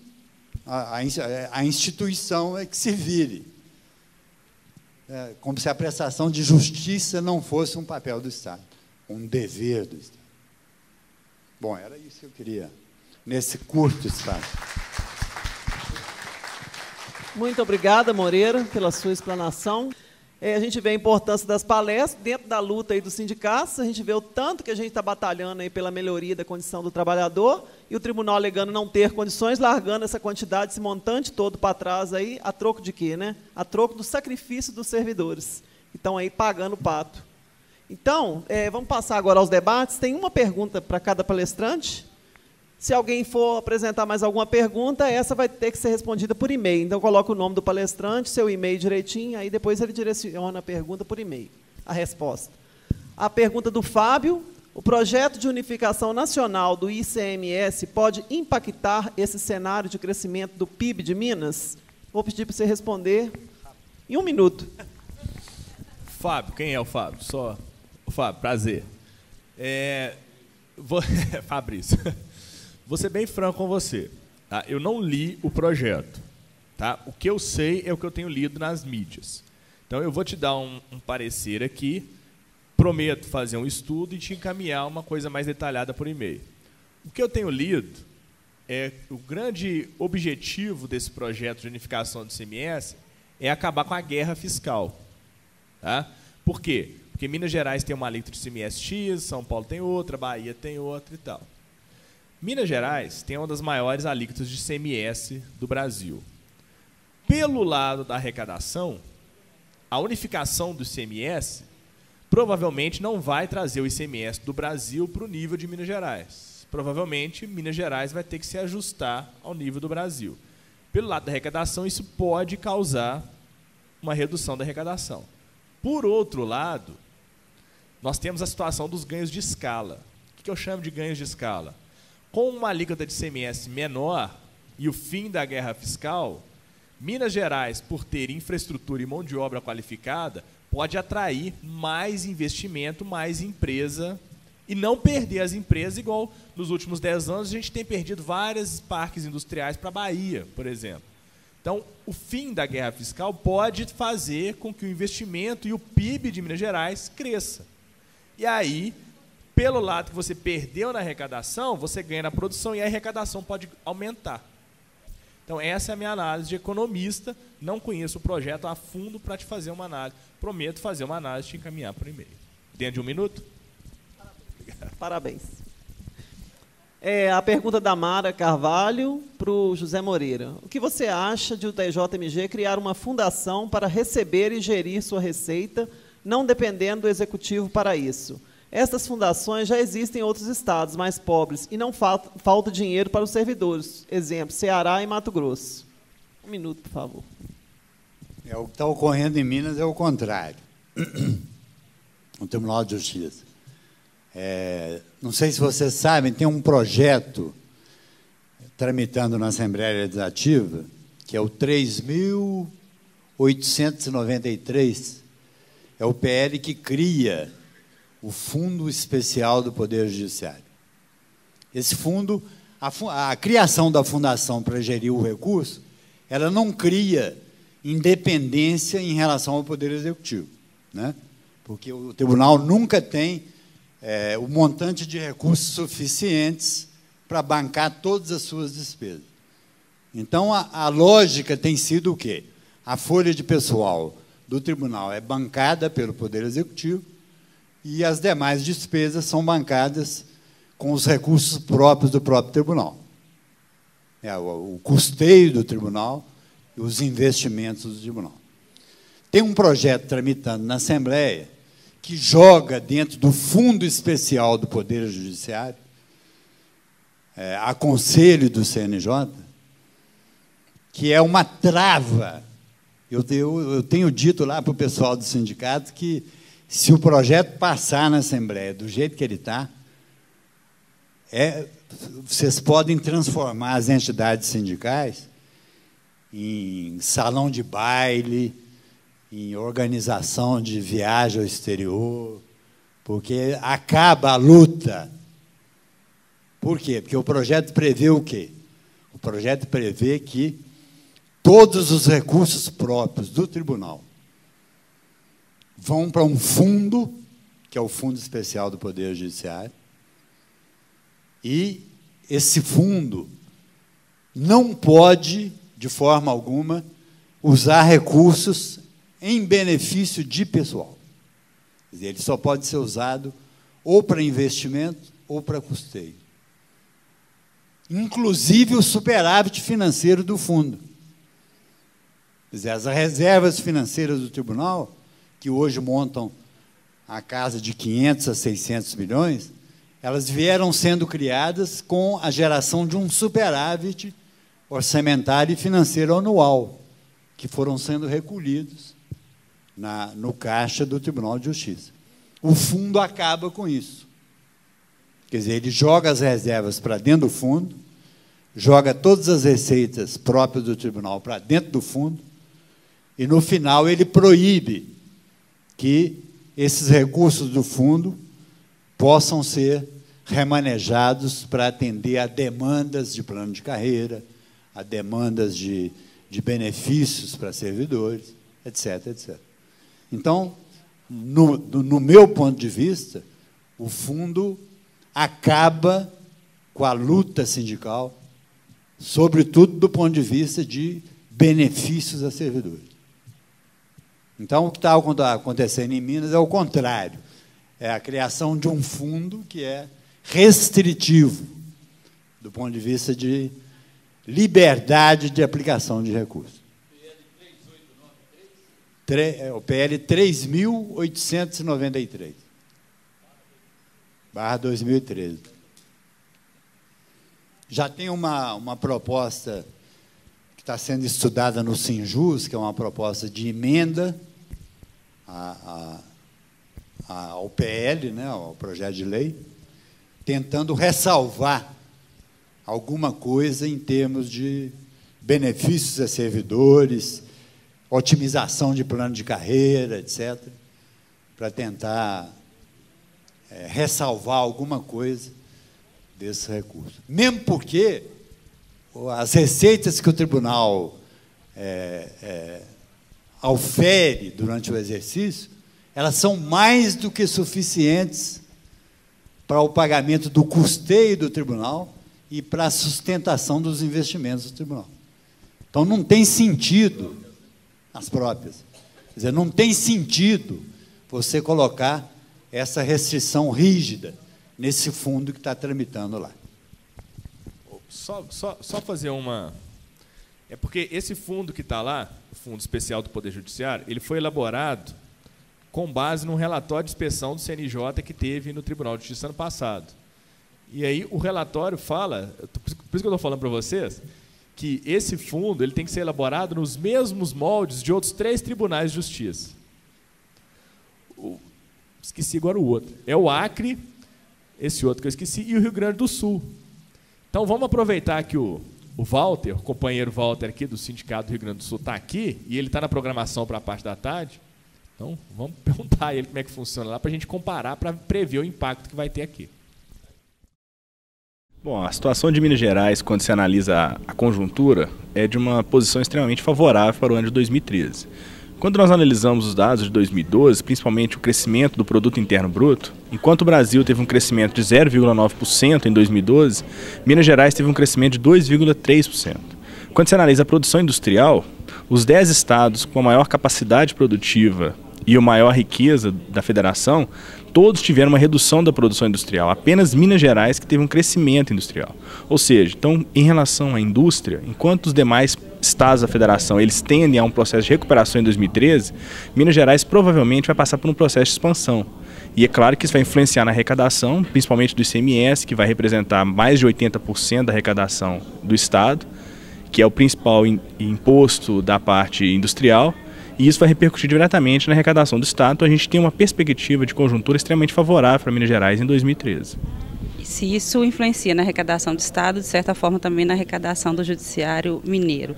a instituição é que se vire, como se a prestação de justiça não fosse um papel do Estado, um dever do Estado. Bom, era isso que eu queria, nesse curto espaço. Muito obrigada, Moreira, pela sua explanação. A gente vê a importância das palestras dentro da luta aí dos sindicatos, a gente vê o tanto que a gente está batalhando aí pela melhoria da condição do trabalhador, e o tribunal alegando não ter condições, largando essa quantidade, esse montante todo para trás aí, a troco de quê, né? A troco do sacrifício dos servidores, que estão aí pagando o pato. Então, vamos passar agora aos debates. Tem uma pergunta para cada palestrante. Se alguém for apresentar mais alguma pergunta, essa vai ter que ser respondida por e-mail. Então, coloca o nome do palestrante, seu e-mail direitinho, aí depois ele direciona a pergunta por e-mail, a resposta. A pergunta do Fábio: o projeto de unificação nacional do ICMS pode impactar esse cenário de crescimento do PIB de Minas? Vou pedir para você responder em 1 minuto. Fábio, quem é o Fábio? Só o Fábio, prazer. Fabrício. Vou ser bem franco com você. Tá? Eu não li o projeto. Tá? O que eu sei é o que eu tenho lido nas mídias. Então, eu vou te dar um parecer aqui, prometo fazer um estudo e te encaminhar uma coisa mais detalhada por e-mail. O que eu tenho lido é o grande objetivo desse projeto de unificação do ICMS é acabar com a guerra fiscal. Tá? Por quê? Porque Minas Gerais tem uma alíquota de ICMS X, São Paulo tem outra, Bahia tem outra e tal. Minas Gerais tem uma das maiores alíquotas de ICMS do Brasil. Pelo lado da arrecadação, a unificação do ICMS provavelmente não vai trazer o ICMS do Brasil para o nível de Minas Gerais. Provavelmente, Minas Gerais vai ter que se ajustar ao nível do Brasil. Pelo lado da arrecadação, isso pode causar uma redução da arrecadação. Por outro lado, nós temos a situação dos ganhos de escala. O que eu chamo de ganhos de escala? Com uma alíquota de ICMS menor e o fim da guerra fiscal, Minas Gerais, por ter infraestrutura e mão de obra qualificada, pode atrair mais investimento, mais empresa, e não perder as empresas, igual nos últimos 10 anos a gente tem perdido vários parques industriais para a Bahia, por exemplo. Então, o fim da guerra fiscal pode fazer com que o investimento e o PIB de Minas Gerais cresça. E aí, pelo lado que você perdeu na arrecadação, você ganha na produção e a arrecadação pode aumentar. Então, essa é a minha análise de economista. Não conheço o projeto a fundo para te fazer uma análise. Prometo fazer uma análise e te encaminhar por e-mail. Dentro de 1 minuto? Parabéns. A pergunta da Mara Carvalho para o José Moreira. O que você acha de o TJMG criar uma fundação para receber e gerir sua receita, não dependendo do executivo para isso? Estas fundações já existem em outros estados mais pobres e não falta dinheiro para os servidores. Exemplo, Ceará e Mato Grosso. 1 minuto, por favor. O que está ocorrendo em Minas é o contrário. No Tribunal de Justiça. Não sei se vocês sabem, tem um projeto tramitando na Assembleia Legislativa, que é o 3.893, é o PL que cria o Fundo Especial do Poder Judiciário. Esse fundo, a criação da fundação para gerir o recurso, ela não cria independência em relação ao Poder Executivo, né? Porque o tribunal nunca tem o montante de recursos suficientes para bancar todas as suas despesas. Então, a lógica tem sido o quê? A folha de pessoal do tribunal é bancada pelo Poder Executivo e as demais despesas são bancadas com os recursos próprios do próprio tribunal. O custeio do tribunal e os investimentos do tribunal. Tem um projeto tramitando na Assembleia que joga dentro do Fundo Especial do Poder Judiciário, a conselho do CNJ, que é uma trava. Eu tenho dito lá para o pessoal do sindicato que, se o projeto passar na Assembleia do jeito que ele está, vocês podem transformar as entidades sindicais em salão de baile, em organização de viagem ao exterior, porque acaba a luta. Por quê? Porque o projeto prevê o quê? O projeto prevê que todos os recursos próprios do tribunal vão para um fundo, que é o Fundo Especial do Poder Judiciário, e esse fundo não pode, de forma alguma, usar recursos em benefício de pessoal. Quer dizer, ele só pode ser usado ou para investimento ou para custeio. Inclusive o superávit financeiro do fundo. Quer dizer, as reservas financeiras do tribunal, que hoje montam a casa de 500 a 600 milhões, elas vieram sendo criadas com a geração de um superávit orçamentário e financeiro anual, que foram sendo recolhidos no caixa do Tribunal de Justiça. O fundo acaba com isso. Quer dizer, ele joga as reservas para dentro do fundo, joga todas as receitas próprias do tribunal para dentro do fundo, e, no final, ele proíbe que esses recursos do fundo possam ser remanejados para atender a demandas de plano de carreira, a demandas de benefícios para servidores, etc., etc. Então, no meu ponto de vista, o fundo acaba com a luta sindical, sobretudo do ponto de vista de benefícios a servidores. Então, o que está acontecendo em Minas é o contrário. É a criação de um fundo que é restritivo, do ponto de vista de liberdade de aplicação de recursos. O PL 3.893, /2013. Já tem uma proposta que está sendo estudada no Sinjus, que é uma proposta de emenda ao PL, né, ao projeto de lei, tentando ressalvar alguma coisa em termos de benefícios a servidores, otimização de plano de carreira, etc., para tentar ressalvar alguma coisa desse recurso. Mesmo porque as receitas que o tribunal aufere durante o exercício, elas são mais do que suficientes para o pagamento do custeio do tribunal e para a sustentação dos investimentos do tribunal. Então, não tem sentido, as próprias, quer dizer, não tem sentido você colocar essa restrição rígida nesse fundo que está tramitando lá. Só fazer uma... É porque esse fundo que está lá, o Fundo Especial do Poder Judiciário, ele foi elaborado com base num relatório de inspeção do CNJ que teve no Tribunal de Justiça ano passado. E aí o relatório fala, por isso que eu estou falando para vocês, que esse fundo ele tem que ser elaborado nos mesmos moldes de outros 3 tribunais de justiça. Esqueci agora o outro. É o Acre, esse outro que eu esqueci, e o Rio Grande do Sul. Então vamos aproveitar que o Walter, o companheiro Walter aqui do Sindicato do Rio Grande do Sul, está aqui, e ele está na programação para a parte da tarde. Então, vamos perguntar a ele como é que funciona lá, para a gente comparar, para prever o impacto que vai ter aqui. Bom, a situação de Minas Gerais, quando se analisa a conjuntura, é de uma posição extremamente favorável para o ano de 2013. Quando nós analisamos os dados de 2012, principalmente o crescimento do Produto Interno Bruto, enquanto o Brasil teve um crescimento de 0,9% em 2012, Minas Gerais teve um crescimento de 2,3%. Quando se analisa a produção industrial, os 10 estados com a maior capacidade produtiva e a maior riqueza da federação, todos tiveram uma redução da produção industrial. Apenas Minas Gerais que teve um crescimento industrial. Ou seja, então, em relação à indústria, enquanto os demais estados da federação eles tendem a um processo de recuperação em 2013, Minas Gerais provavelmente vai passar por um processo de expansão. E é claro que isso vai influenciar na arrecadação, principalmente do ICMS, que vai representar mais de 80% da arrecadação do estado, que é o principal imposto da parte industrial, e isso vai repercutir diretamente na arrecadação do estado. Então a gente tem uma perspectiva de conjuntura extremamente favorável para Minas Gerais em 2013. E se isso influencia na arrecadação do estado, de certa forma também na arrecadação do judiciário mineiro.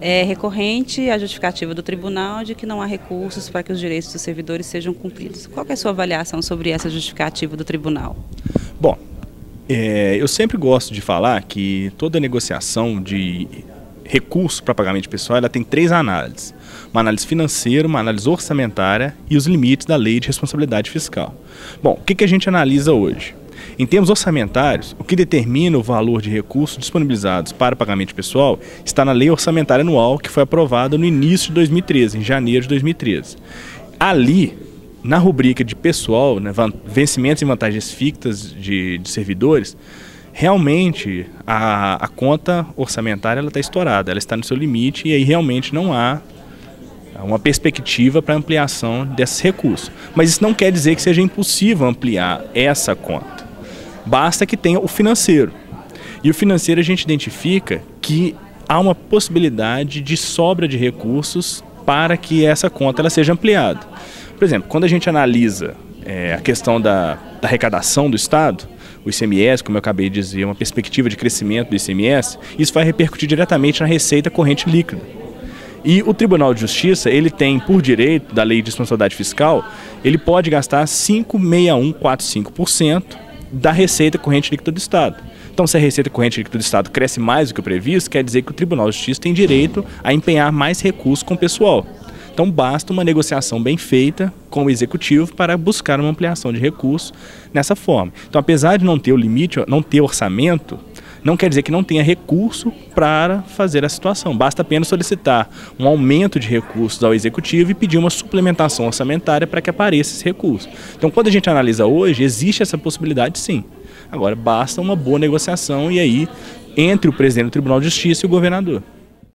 É recorrente a justificativa do tribunal de que não há recursos para que os direitos dos servidores sejam cumpridos. Qual que é a sua avaliação sobre essa justificativa do tribunal? Bom, eu sempre gosto de falar que toda negociação de recurso para pagamento de pessoal, ela tem 3 análises. Uma análise financeira, uma análise orçamentária e os limites da lei de responsabilidade fiscal. Bom, o que a gente analisa hoje? Em termos orçamentários, o que determina o valor de recursos disponibilizados para pagamento de pessoal está na lei orçamentária anual, que foi aprovada no início de 2013, em janeiro de 2013. Ali, na rubrica de pessoal, né, vencimentos e vantagens fictas de servidores, realmente a conta orçamentária está estourada, ela está no seu limite e aí realmente não há uma perspectiva para ampliação desses recursos. Mas isso não quer dizer que seja impossível ampliar essa conta. Basta que tenha o financeiro. E o financeiro a gente identifica que há uma possibilidade de sobra de recursos para que essa conta ela seja ampliada. Por exemplo, quando a gente analisa a questão da arrecadação do Estado, o ICMS, como eu acabei de dizer, uma perspectiva de crescimento do ICMS, isso vai repercutir diretamente na receita corrente líquida. E o Tribunal de Justiça, ele tem, por direito da Lei de Responsabilidade Fiscal, ele pode gastar 5,6145% da receita corrente líquida do Estado. Então, se a receita corrente líquida do Estado cresce mais do que o previsto, quer dizer que o Tribunal de Justiça tem direito a empenhar mais recursos com o pessoal. Então, basta uma negociação bem feita com o Executivo para buscar uma ampliação de recursos nessa forma. Então, apesar de não ter o limite, não ter orçamento, não quer dizer que não tenha recurso para fazer a situação. Basta apenas solicitar um aumento de recursos ao Executivo e pedir uma suplementação orçamentária para que apareça esse recurso. Então, quando a gente analisa hoje, existe essa possibilidade sim. Agora, basta uma boa negociação e aí entre o presidente do Tribunal de Justiça e o governador.